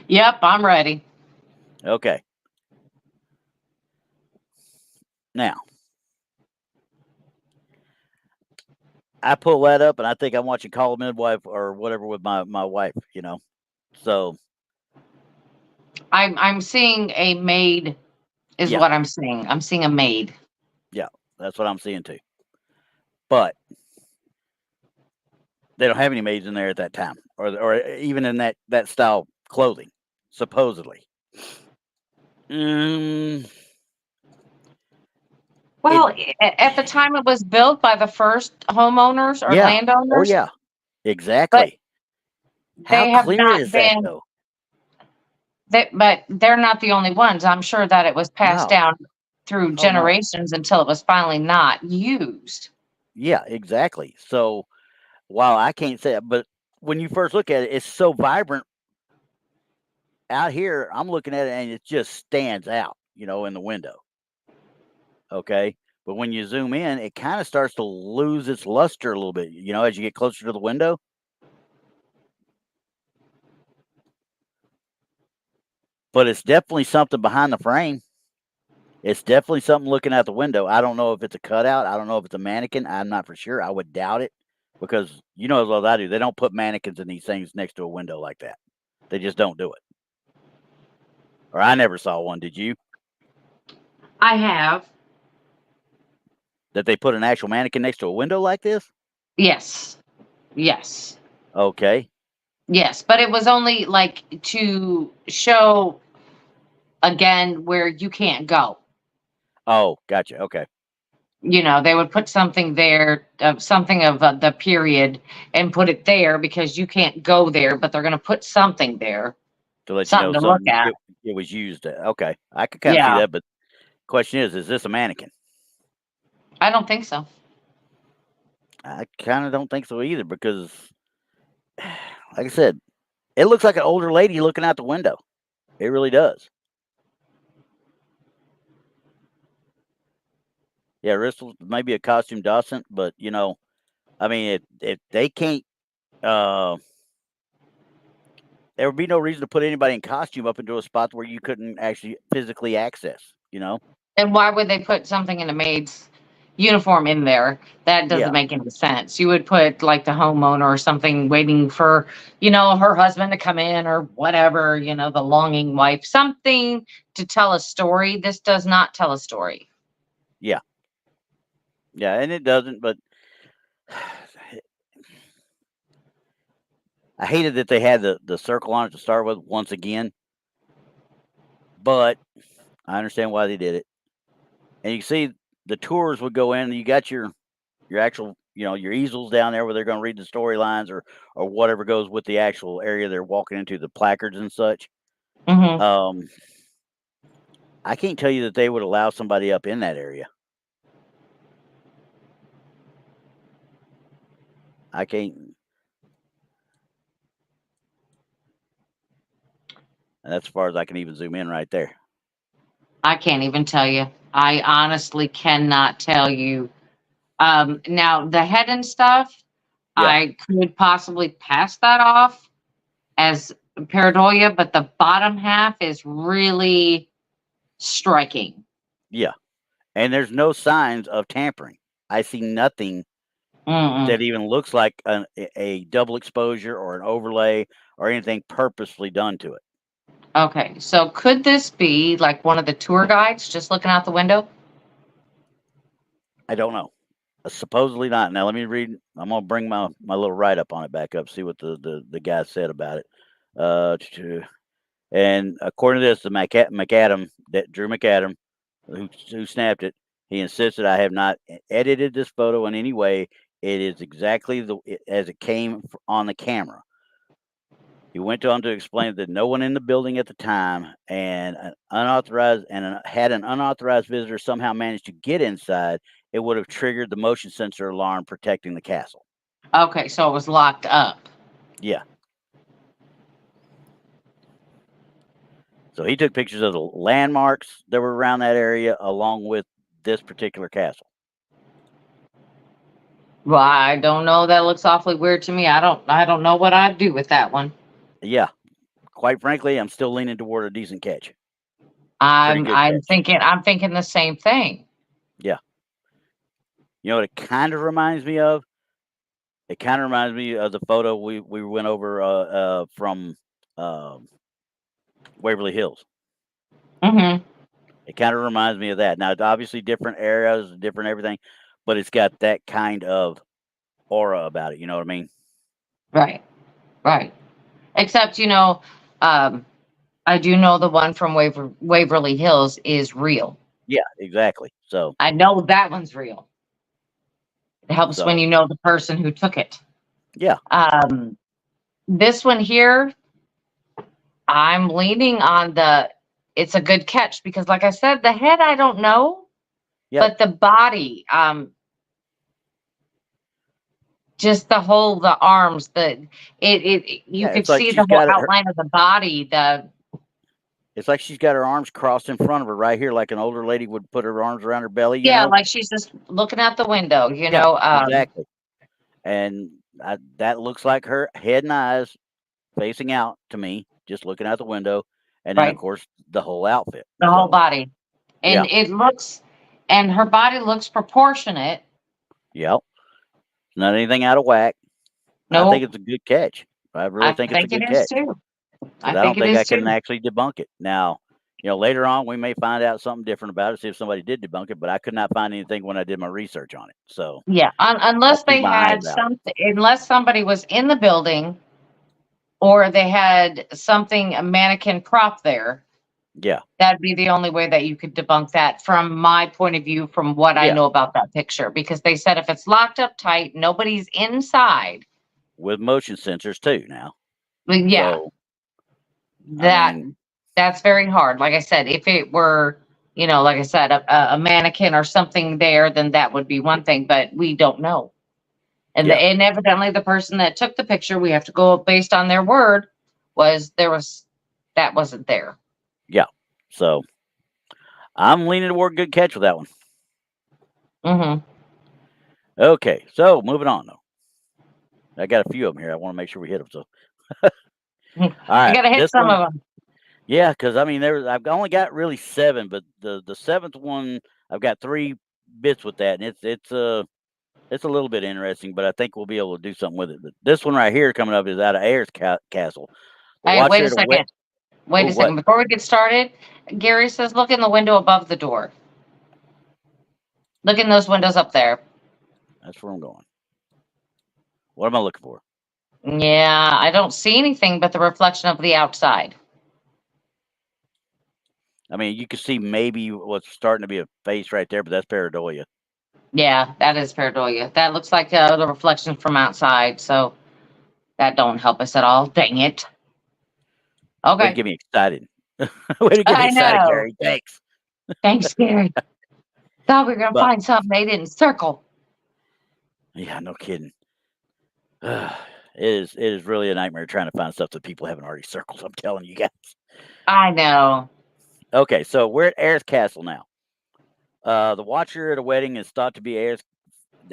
Yep, I'm ready. Okay. Now, I pull that up and I think I'm watching Call of Midwife or whatever with my wife, you know. So I'm seeing a maid is yeah, what I'm seeing. I'm seeing a maid. yeah, that's what I'm seeing too. But they don't have any maids in there at that time, or even in that style clothing, supposedly. Mm, it Well, at the time it was built by the first homeowners or yeah. Oh landowners, yeah. but Exactly. How they have clear not is that been though? but they're not the only ones. I'm sure that it was passed No. down through Oh no. generations until it was finally not used. Yeah, exactly. So while I can't say it, but when you first look at it, it's so vibrant out here. I'm looking at it and it just stands out, you know, in the window. Okay. But when you zoom in, it kind of starts to lose its luster a little bit, you know, as you get closer to the window. But it's definitely something behind the frame. It's definitely something looking out the window. I don't know if it's a cutout. I don't know if it's a mannequin. I'm not for sure. I would doubt it because you know as well as I do, they don't put mannequins in these things next to a window like that. They just don't do it. Or I never saw one. Did you? I have. That they put an actual mannequin next to a window like this? Yes. Yes. Okay. Yes, but it was only like to show again where you can't go. Oh, gotcha. Okay. You know, they would put something there of something of the period and put it there because you can't go there, but they're going to put something there, To let you know something to look something at. it was used. Okay. I could kind of see Yeah, that, but question is this a mannequin? I don't think so. I kind of don't think so either because, like I said, it looks like an older lady looking out the window. It really does. Yeah, Bristol maybe a costume docent, but you know, I mean, if they can't, uh, there would be no reason to put anybody in costume up into a spot where you couldn't actually physically access. You know? And why would they put something in a maid's uniform in there? That doesn't Yeah, make any sense. You would put like the homeowner or something waiting for, her husband to come in or whatever, the longing wife, something to tell a story. This does not tell a story. yeah, yeah, and it doesn't. But I hated that they had the circle on it to start with once again. But I understand why they did it. And you can see the tours would go in, and you got your actual, you know, your easels down there where they're going to read the storylines or whatever goes with the actual area they're walking into, the placards and such. Hmm. Um, I can't tell you that they would allow somebody up in that area. I can't. And that's as far as I can even zoom in right there. I can't even tell you. I honestly cannot tell you. Now the head and stuff, Yeah, I could possibly pass that off as pareidolia, but the bottom half is really striking. yeah. And there's no signs of tampering. I see nothing Mm-mm. that even looks like a double exposure or an overlay or anything purposefully done to it. Okay, so could this be like one of the tour guides just looking out the window? I don't know. Supposedly not. Now let me read. I'm gonna bring my little write up on it back up. See what the guy said about it. And according to this, the McAdam that Drew McAdam, who snapped it, he insisted I have not edited this photo in any way. It is exactly as it came on the camera. He went on to explain that no one in the building at the time and had an unauthorized visitor somehow managed to get inside, it would have triggered the motion sensor alarm protecting the castle. Okay, so it was locked up. Yeah. So he took pictures of the landmarks that were around that area along with this particular castle. Well, I don't know. That looks awfully weird to me. I don't know what I'd do with that one. Yeah. Quite frankly, I'm still leaning toward a decent catch. Pretty I'm good I'm catch. thinking I'm thinking the same thing. Yeah. You know what it kind of reminds me of? It kind of reminds me of the photo we went over from Waverly Hills. Mm-hmm. It kind of reminds me of that. Now, it's obviously different areas, different everything, but it's got that kind of aura about it. You know what I mean? Right. Right. Except, I do know the one from Waverly Hills is real. Yeah, exactly. So, I know that one's real. It helps when you know the person who took it. yeah. This one here, I'm leaning on it's a good catch because, like I said, the head, I don't know, Yep. but the body, just the arms, you could it's like see she's the whole got outline of the body. It's like she's got her arms crossed in front of her right here, like an older lady would put her arms around her belly. Yeah, like she's just looking out the window. Yeah, exactly. And that looks like her head and eyes facing out to me, just looking out the window, and then of Right. course the whole outfit, The whole body, and and her body looks proportionate. Yep, not anything out of whack. No, I think it's a good catch. I really think it's a good it is catch too. because I don't think I can actually debunk it. Now, later on we may find out something different about it, see if somebody did debunk it, but I could not find anything when I did my research on it. So yeah, unless they had something, unless somebody was in the building, or they had a mannequin prop there. Yeah, that'd be the only way that you could debunk that from my point of view, from what I know about that picture, because they said if it's locked up tight, nobody's inside. With motion sensors too now. Yeah. So, that's very hard. Like I said, if it were, like I said, a mannequin or something there, then that would be one thing, but we don't know. And and evidently the person that took the picture, we have to go based on their word, that wasn't there. Yeah. So I'm leaning toward good catch with that one. Mm-hmm. Okay, so moving on though. I got a few of them here. I want to make sure we hit them. So, all right, I gotta hit some of them. Yeah, because I mean, I've only got really 7, but the seventh one, I've got 3 bits with that, and it's a little bit interesting, but I think we'll be able to do something with it. But this one right here coming up is out of Ayers Castle. Hey, wait a second. Wait a second. Before we get started, Gary says, look in the window above the door. Look in those windows up there. That's where I'm going. What am I looking for? Yeah, I don't see anything but the reflection of the outside. I mean, you can see maybe what's starting to be a face right there, but that's pareidolia. Yeah, that is pareidolia. That looks like the reflection from outside, so that don't help us at all. Dang it. Okay. Way to get me excited. Way to get me excited, Gary. Thanks. Thanks, Gary. Thought we were going to find something they didn't circle. Yeah, no kidding. It is really a nightmare trying to find stuff that people haven't already circled. I'm telling you guys. I know. Okay, so we're at Ayers Castle now. The watcher at a wedding is thought to be the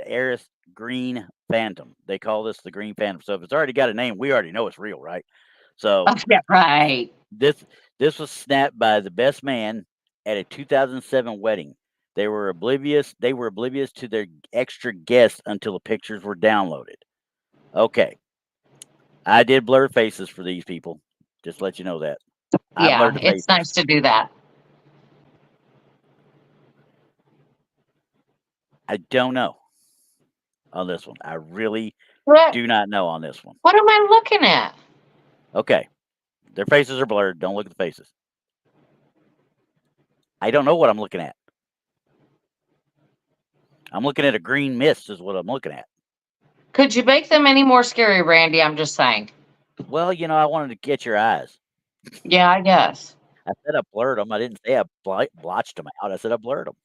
Ayers Green Phantom. They call this the Green Phantom. So if it's already got a name, we already know it's real, right? So yeah, right. This was snapped by the best man at a 2007 wedding. They were oblivious to their extra guests until the pictures were downloaded. Okay. I did blur faces for these people. Just to let you know that. Yeah, it's nice to do that. I don't know on this one. I really do not know on this one. What am I looking at? Okay. Their faces are blurred. Don't look at the faces. I don't know what I'm looking at. I'm looking at a green mist is what I'm looking at. Could you make them any more scary, Randy? I'm just saying. Well, I wanted to get your eyes. Yeah, I guess. I said I blurred them. I didn't say I blotched them out. I said I blurred them.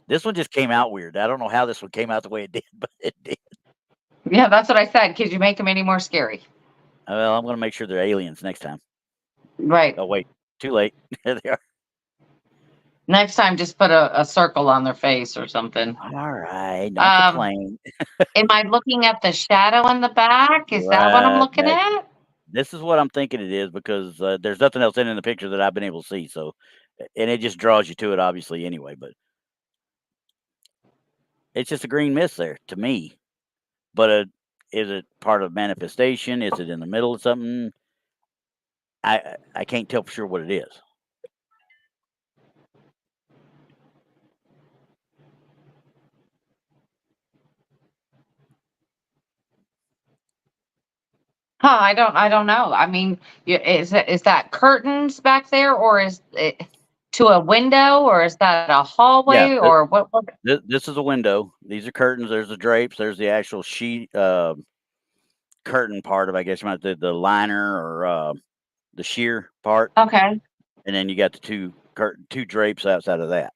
This one just came out weird. I don't know how this one came out the way it did, but it did. Yeah, that's what I said. Could you make them any more scary? Well, I'm going to make sure they're aliens next time. Right. Oh, wait. Too late. There they are. Next time, just put a circle on their face or something. All right. Don't complain. Am I looking at the shadow in the back? Is that what I'm looking at? This is what I'm thinking it is because there's nothing else in the picture that I've been able to see. So, and it just draws you to it, obviously, anyway. But it's just a green mist there to me. But Is it part of manifestation? Is it in the middle of something? I can't tell for sure what it is. Huh, I don't know. I mean, is that curtains back there, or is it to a window, or is that a Yeah, hallway, or what? this is a window. These are curtains. There's the drapes. There's the actual sheet curtain part of, I guess, the liner or the sheer part, Okay. and then you got the two drapes outside of that.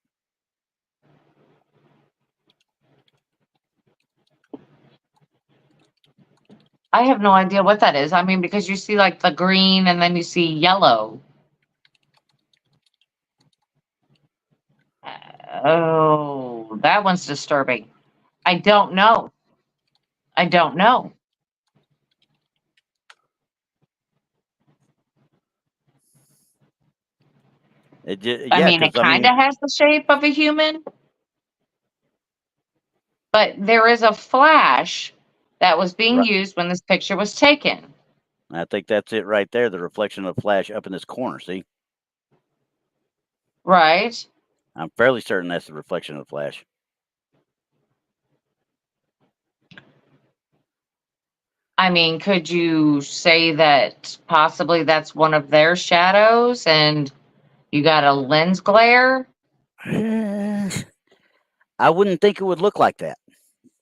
I have no idea what that is. I mean, because you see like the green and then you see yellow. Oh, that one's disturbing. I don't know. I don't know. I Yeah, mean, it because I kind mean, of has the shape of a human, but there is a flash that was being right, used when this picture was taken. I think that's it right there. The reflection of the flash up in this corner. See, Right? I'm fairly certain that's the reflection of the flash. I mean, could you say that possibly that's one of their shadows and you got a lens glare? I wouldn't think it would look like that.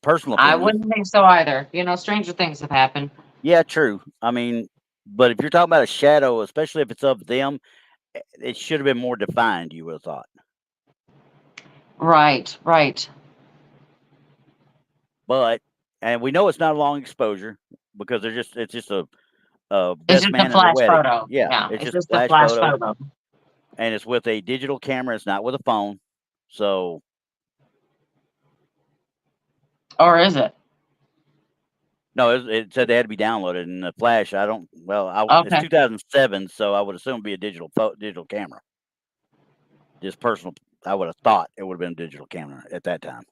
Personal I opinion. wouldn't think so either. You know, stranger things have happened. Yeah, true. I mean, but if you're talking about a shadow, especially if it's of them, it should have been more defined. You would have thought. Right, right. But and we know it's not a long exposure because it's just a It's best just a man at a flash wedding. photo. Yeah, Yeah, it's it's just a just a flash flash photo, photo. and it's with a digital camera. It's not with a phone. So Or is it? no, it said they had to be downloaded. And the flash, I don't. Well, it's Okay. 2007, so I would assume it'd be a digital camera. Just personal. I would have thought it would have been a digital camera at that time.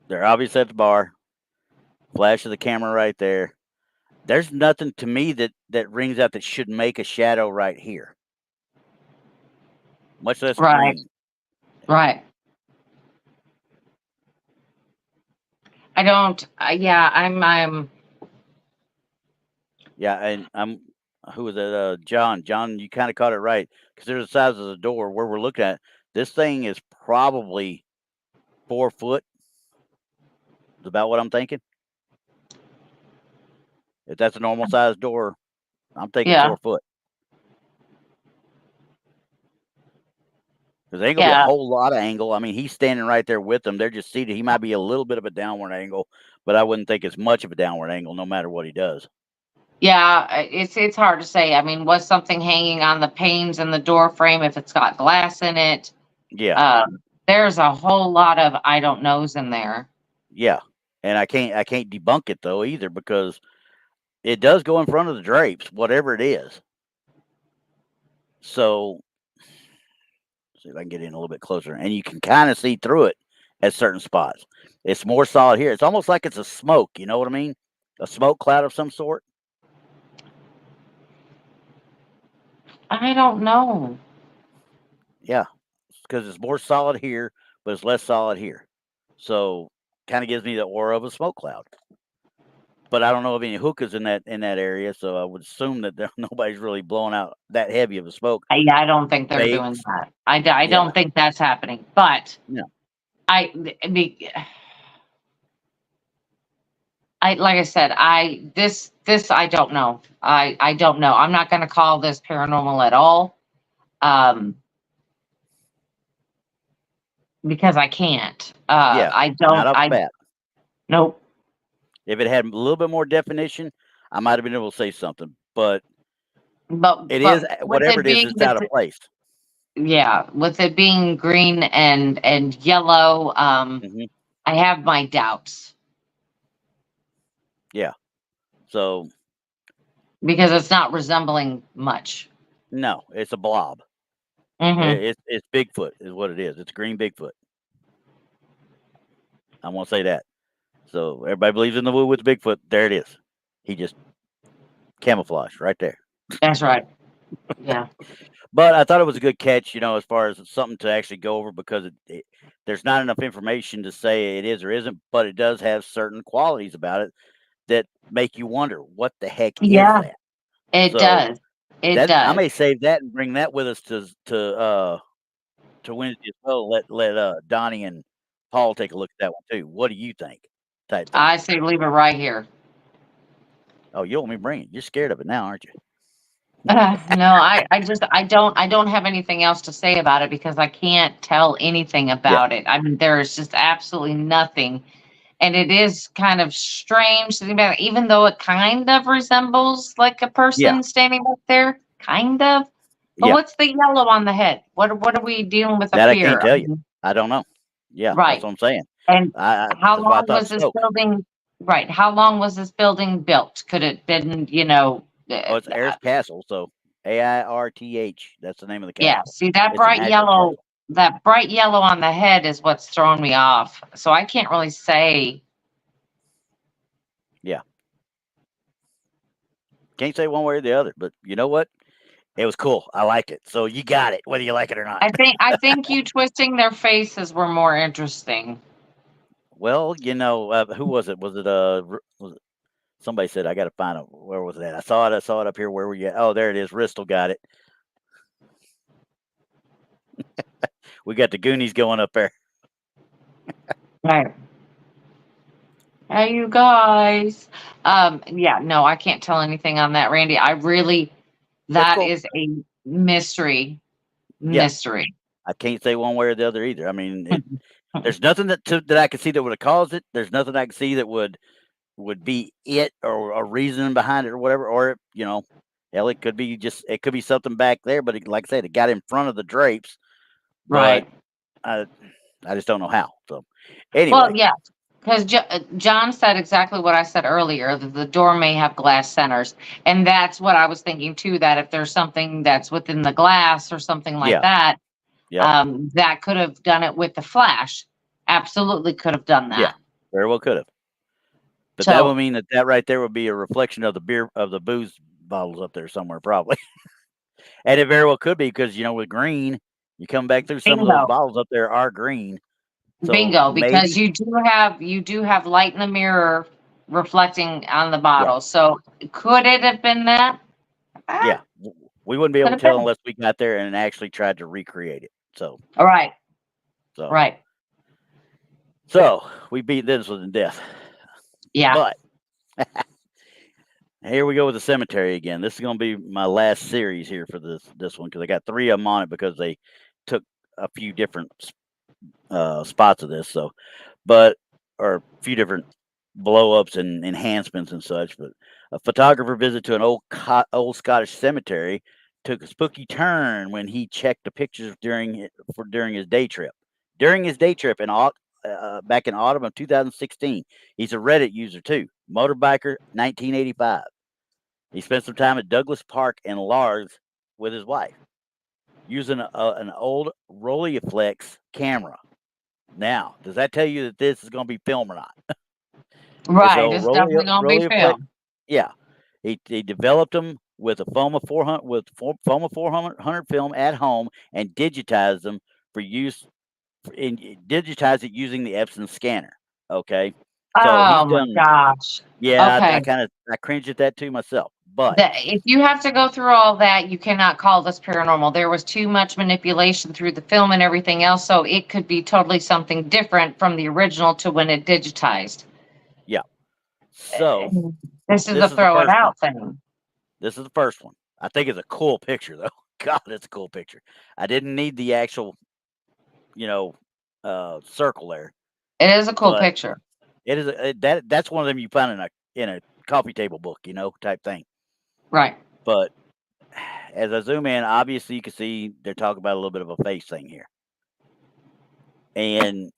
They're obviously at the bar. Flash of the camera right there. There's nothing to me that rings out that should make a shadow right here, much less Right, green. right. I don't. Yeah, I'm. Yeah, and who was that? John. John, you kind of caught it right. Consider the size of the door where we're looking at. This thing is probably 4 foot. Is about what I'm thinking. If that's a normal size door, I'm thinking Yeah, 4 foot. Because there ain't gonna be a yeah, whole lot of angle. I mean, he's standing right there with them. They're just seated. He might be a little bit of a downward angle, but I wouldn't think it's much of a downward angle, no matter what he does. yeah. It's hard to say. I mean, was something hanging on the panes in the door frame if it's got glass in it? Yeah, There's a whole lot of I don't knows in there. yeah. And I can't debunk it though either because it does go in front of the drapes, whatever it is. So see if I can get in a little bit closer, and you can kind of see through it at certain spots. It's more solid here. It's almost like it's a smoke. You know what I mean? A smoke cloud of some sort. I don't know. Yeah, because it's more solid here, but it's less solid here. So kind of gives me the aura of a smoke cloud. But I don't know of any hookahs in that area, so I would assume that nobody's really blowing out that heavy of a smoke. I don't think they're doing Vapes, that. I yeah, don't think that's happening. But no, I, I like I said, this I don't know. I don't know. I'm not going to call this paranormal at all. Um, because I can't. yeah, I not don't. off the bat. Nope. If it had a little bit more definition, I might have been able to say something. But it is But with whatever it it is. being It's this, out of place. yeah, with it being green and yellow, Hmm. I have my doubts Yeah. So because it's not resembling much. no, it's a blob. It's Bigfoot is what it is. It's green Bigfoot. I won't say that. So everybody believes in the woo with Bigfoot. There it is. He just camouflaged right there. That's right. Yeah. But I thought it was a good catch, as far as something to actually go over, because there's not enough information to say it is or isn't, but it does have certain qualities about it that make you wonder what the heck is Yeah, that. it So does. It I does. may save that and bring that with us to Wednesday as well. Let Donny and Paul take a look at that one too. What do you think? Type thing. I say leave it right here. Oh, you want me to bring it? You're scared of it now, aren't you? No, I don't have anything else to say about it because I can't tell anything about it. I mean, there is just absolutely nothing. And it is kind of strange to think about, even though it kind of resembles like a person standing up there, kind of. But Yeah. what's the yellow on the head? What are we dealing with That up I can't here? tell you. I don't know. Yeah, that's Right. what I'm saying. And how That's why I long thought was this smoke. building? Right. How long was this building built? Could it been, Oh, it's Ayers Castle, so AIRTH. That's the name of the yeah. castle. See that It's an bright actual yellow, castle. that bright yellow on the head is what's throwing me off. So I can't really say. Yeah. Can't say one way or the other, but you know what? It was cool. I like it. So you got it, whether you like it or not. I think you twisting their faces were more interesting. Well, who was it? Was it somebody said I got to find it. Where was it at? I saw it up here. Where were you at? Oh, there it is. Ristel got it. We got the Goonies going up there. Right. Hey, you guys. Yeah, no, I can't tell anything on that, Randy. It's That cool. is a mystery. Yeah. Mystery. I can't say one way or the other either. I mean, there's nothing that I can see that would have caused it. There's nothing I can see that would be it or a reason behind it or whatever. Or hell, it could be something back there. But like I said, it got in front of the drapes. But Right. I just don't know how. So Well, anyway, yeah, because John said exactly what I said earlier, that the door may have glass centers. And that's what I was thinking too, that if there's something that's within the glass or something like yeah, that, yep, that could have done it with the flash. Absolutely could have done yeah, that. very well could have. But that would So, mean that right there would be a reflection of the booze bottles up there somewhere, probably. And it very well could be because with green, you come back through, some of those bingo. bottles up there are green. So Bingo, because maybe, you do have light in the mirror reflecting on the yeah, bottle. So could it have been that? Ah, yeah, we wouldn't be able could to have tell been. unless we got there and actually tried to recreate it. So, All right, so, right. so we beat this one to death. Yeah. But here we go with the cemetery again. This is going to be my last series here for this one because I got 3 of them on it because they took a few different spots of this. So, or a few different blow ups and enhancements and such. But a photographer visit to an old Scottish cemetery took a spooky turn when he checked the pictures during his day trip. During his day trip back in autumn of 2016, he's a Reddit user too. Motorbiker, 1985. He spent some time at Douglas Park in Largs with his wife, using an old Rolleiflex camera. Now, does that tell you that this is going to be film or not? It's Right. old It's definitely gonna be Rolleiflex. film. Yeah, he developed them with a Foma 400 Foma 400 film at home and digitized them for use. Digitize it using the Epson scanner. Okay, so he's Oh my done. gosh. Yeah, Okay. I cringed at that too myself. But If you have to go through all that, you cannot call this paranormal. There was too much manipulation through the film and everything else, so it could be totally something different from the original to when it digitized. yeah, so This is a this is the throw it first one. out thing. This is the first one. I think it's a cool picture though. God, it's a cool picture. I didn't need the actual, circle there, It is a cool but picture. it is that's one of them you find in a coffee table book, type thing. Right. But as I zoom in, obviously you can see they're talking about a little bit of a face thing here, and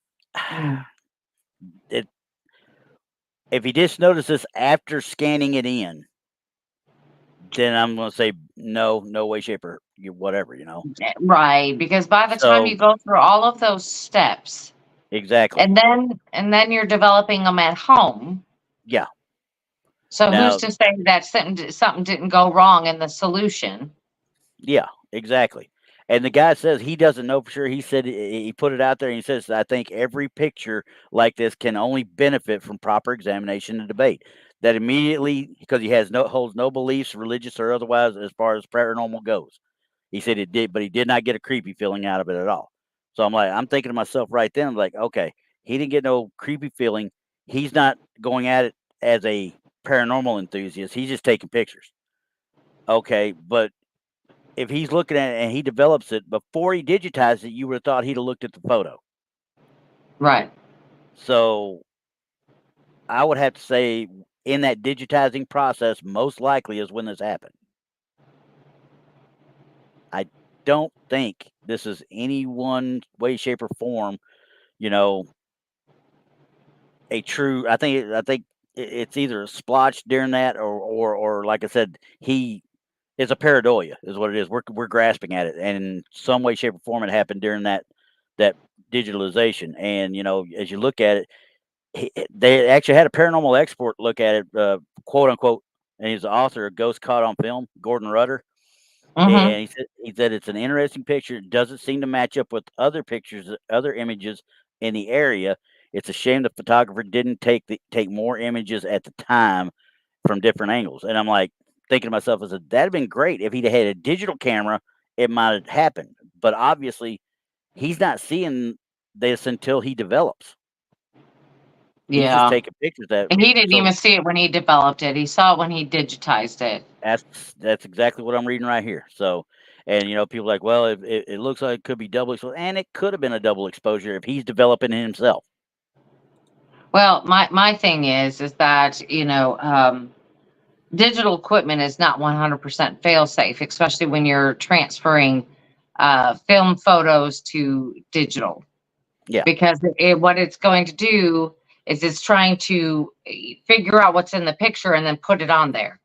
if you just notice this after scanning it in, then I'm going to say no way, shape, or whatever, Right, because by the time you So go through all of those steps, exactly. and then you're developing them at home. Yeah. So who's Now, to say that something didn't go wrong in the solution? yeah, exactly. And the guy says he doesn't know for sure. He said he put it out there and he says, I think every picture like this can only benefit from proper examination and debate. That immediately, because he holds no beliefs, religious or otherwise, as far as paranormal goes. He said it did, but he did not get a creepy feeling out of it at all. So I'm thinking to myself right then, I'm like, okay, he didn't get no creepy feeling. He's not going at it as a paranormal enthusiast. He's just taking pictures. Okay, but if he's looking at it and he develops it before he digitized it, you would have thought he'd have looked at the photo. Right. So I would have to say in that digitizing process, most likely is when this happened. I don't think this is any one way, shape, or form, a true. I think it's either a splotch during that, or like I said, it's a pareidolia, is what it is. We're grasping at it, and in some way, shape, or form, it happened during that digitalization. And as you look at it, they actually had a paranormal expert look at it, quote unquote, and he's the author of Ghost Caught on Film, Gordon Rudder. Mm-hmm. And he said it's an interesting picture. It doesn't seem to match up with other pictures, other images in the area. It's a shame the photographer didn't take more images at the time from different angles. And I'm like thinking to myself, that'd have been great if he'd had a digital camera. It might have happened, but obviously he's not seeing this until he develops. He's just Yeah. taking pictures that. And he didn't So even see it when he developed it. He saw it when he digitized it. that's exactly what I'm reading right here. So, and people are like, well, it looks like it could be double exposure, and it could have been a double exposure if he's developing it himself. Well, my thing is that digital equipment is not 100% fail safe, especially when you're transferring film photos to digital. Yeah. Because what it's going to do is it's trying to figure out what's in the picture and then put it on there.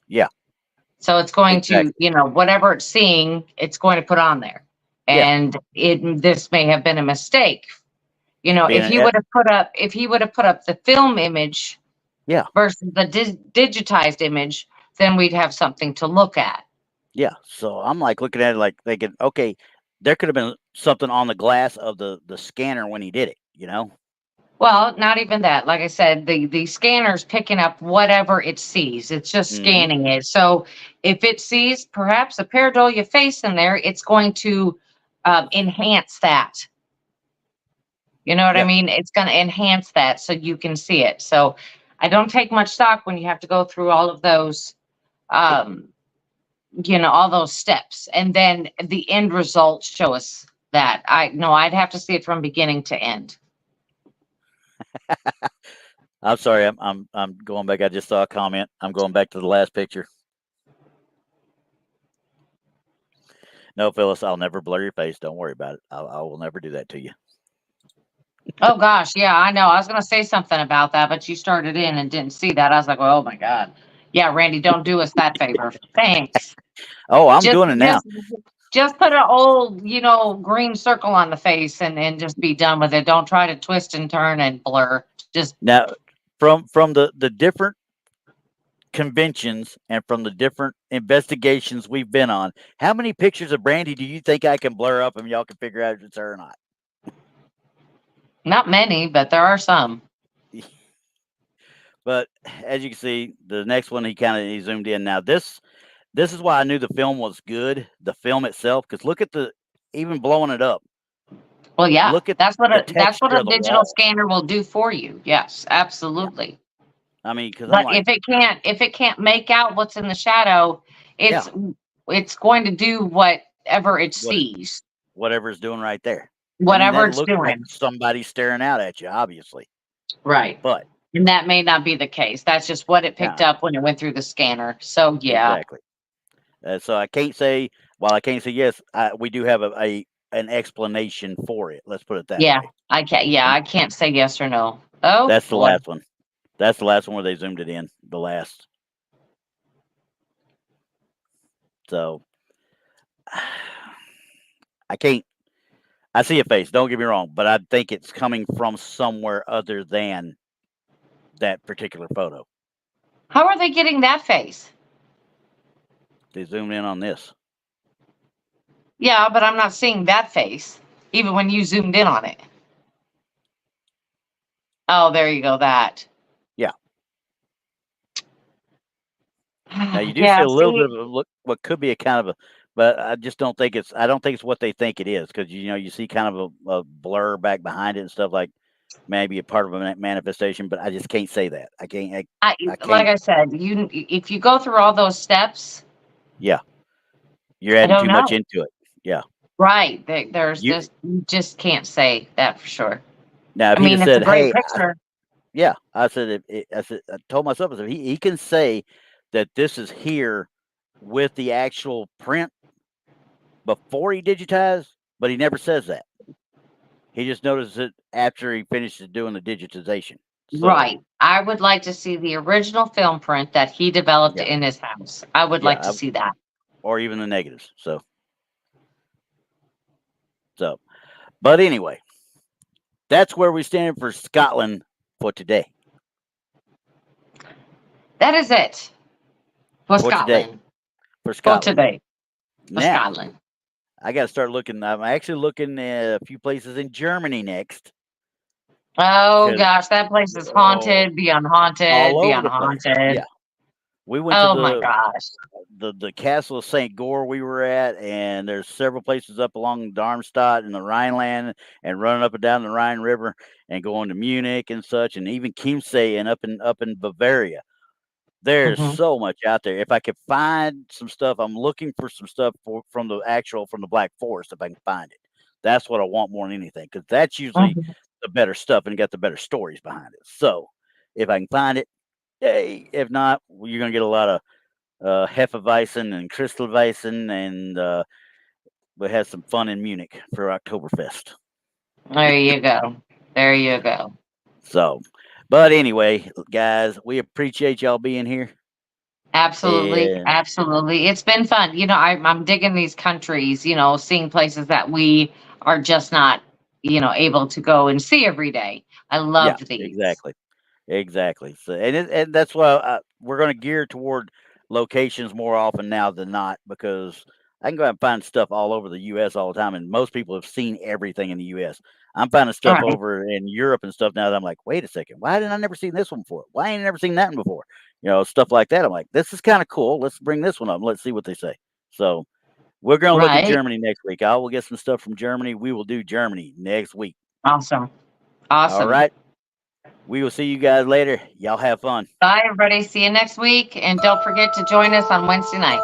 Yeah. So it's going Exactly. to, whatever it's seeing, it's going to put on there. Yeah. And this may have been a mistake. If he Being would have put up the film image Yeah. versus the digitized image, then we'd have something to look at. Yeah. So I'm like looking at it like thinking, okay, there could have been something on the glass of the scanner when he did it, Well, not even that. Like I said, the scanner's picking up whatever it sees. It's just Mhm. scanning it. So if it sees perhaps a pareidolia face in there, it's going to enhance that. You know what I Yeah. mean? It's going to enhance that so you can see it. So I don't take much stock when you have to go through all of those, all those steps, and then the end results show us that. I'd have to see it from beginning to end. I'm sorry. I'm going back. I just saw a comment. I'm going back to the last picture. No, Phyllis, I'll never blur your face. Don't worry about it. I will never do that to you. Oh gosh, yeah, I know. I was gonna say something about that, but you started in and didn't see that. I was like, well, oh my God. Yeah, Randy, don't do us that favor. Thanks. Oh, I'm Just doing it now. just put an old, green circle on the face and just be done with it. Don't try to twist and turn and blur. Just Now, from the different conventions and from the different investigations we've been on, how many pictures of Brandi do you think I can blur up and y'all can figure out if it's her or not? not many, but there are some. But as you can see, the next one he zoomed in. Now this is why I knew the film was good, the film itself, because look at even blowing it up. Well, yeah, Look at that's what the that's what texture a of the digital wall. scanner will do for you. Yes, absolutely. I mean, because I'm But like, if it can't make out what's in the shadow, it's going to do whatever it sees. whatever it's doing right there. I mean, Whatever that it's looks like doing. somebody staring out at you, obviously. Right. But And that may not be the case. That's just what it picked up when it went through the scanner. So yeah. exactly. So I can't say, while I can't say yes, we do have an explanation for it. Let's put it that Yeah. way. I can't say yes or no. Oh That's the boy. last one. That's the last one where they zoomed it in. The last. So I can't. I see a face. Don't get me wrong, but I think it's coming from somewhere other than that particular photo. How are they getting that face? They zoomed in on this. Yeah, but I'm not seeing that face, even when you zoomed in on it. Oh, there you go. That. Yeah. Now you do see Yeah. a little bit See, of a look, what could be a kind of a, but I just don't think it's. I don't think it's what they think it is, because you see kind of a blur back behind it and stuff, like maybe a part of a manifestation. But I just can't say that. I can't. I like can't. I said, if you go through all those steps, Yeah, you're I adding don't too much know. into it. Yeah. Right. There's You just you just can't say that for sure. now if I he'd mean, have it's a said, great "Hey," picture. yeah, I said, I said, I told myself, I said, he can say that this is here with the actual print before he digitized, but he never says that. He just notices it after he finishes doing the digitization. So Right. I would like to see the original film print that he developed yeah, in his house. I would like to yeah, see that. or even the negatives. So, but anyway, that's where we stand for Scotland for today. That is it for For today, Scotland. for For Scotland. today. For Now, Scotland. I got to start looking. I'm actually looking at a few places in Germany next. Oh Because gosh, that place is haunted, beyond haunted, all over beyond the place. haunted. Yeah, we went to Oh my gosh. the castle of St. Gore we were at, and there's several places up along Darmstadt and the Rhineland, and running up and down the Rhine River, and going to Munich and such, and even Chiemsee and up in Bavaria. There's Mhm. so much out there. If I could find some stuff, I'm looking for some stuff from the Black Forest. If I can find it, that's what I want more than anything, because that's usually Mhm. the better stuff and got the better stories behind it. So if I can find it, yay. If not, you're gonna get a lot of Hefeweizen and Crystalweizen, and we had some fun in Munich for Oktoberfest. There you go. There you go. So, but anyway, guys, we appreciate y'all being here. Absolutely, And absolutely. It's been fun. I'm digging these countries, seeing places that we are just not, able to go and see every day. I yeah, love these. exactly. Exactly. So, and that's why we're going to gear toward locations more often now than not, because I can go out and find stuff all over the U.S. all the time, and most people have seen everything in the U.S. I'm finding All stuff right. over in Europe and stuff now that I'm like, wait a second, why did I never seen this one before? Why ain't I never seen that one before? Stuff like that. I'm like, this is kind of cool. Let's bring this one up. Let's see what they say. So we're going to look at Right. Germany next week. I will get some stuff from Germany. We will do Germany next week. Awesome. All Awesome. right. We will see you guys later. Y'all have fun. Bye, everybody. See you next week. And don't forget to join us on Wednesday nights.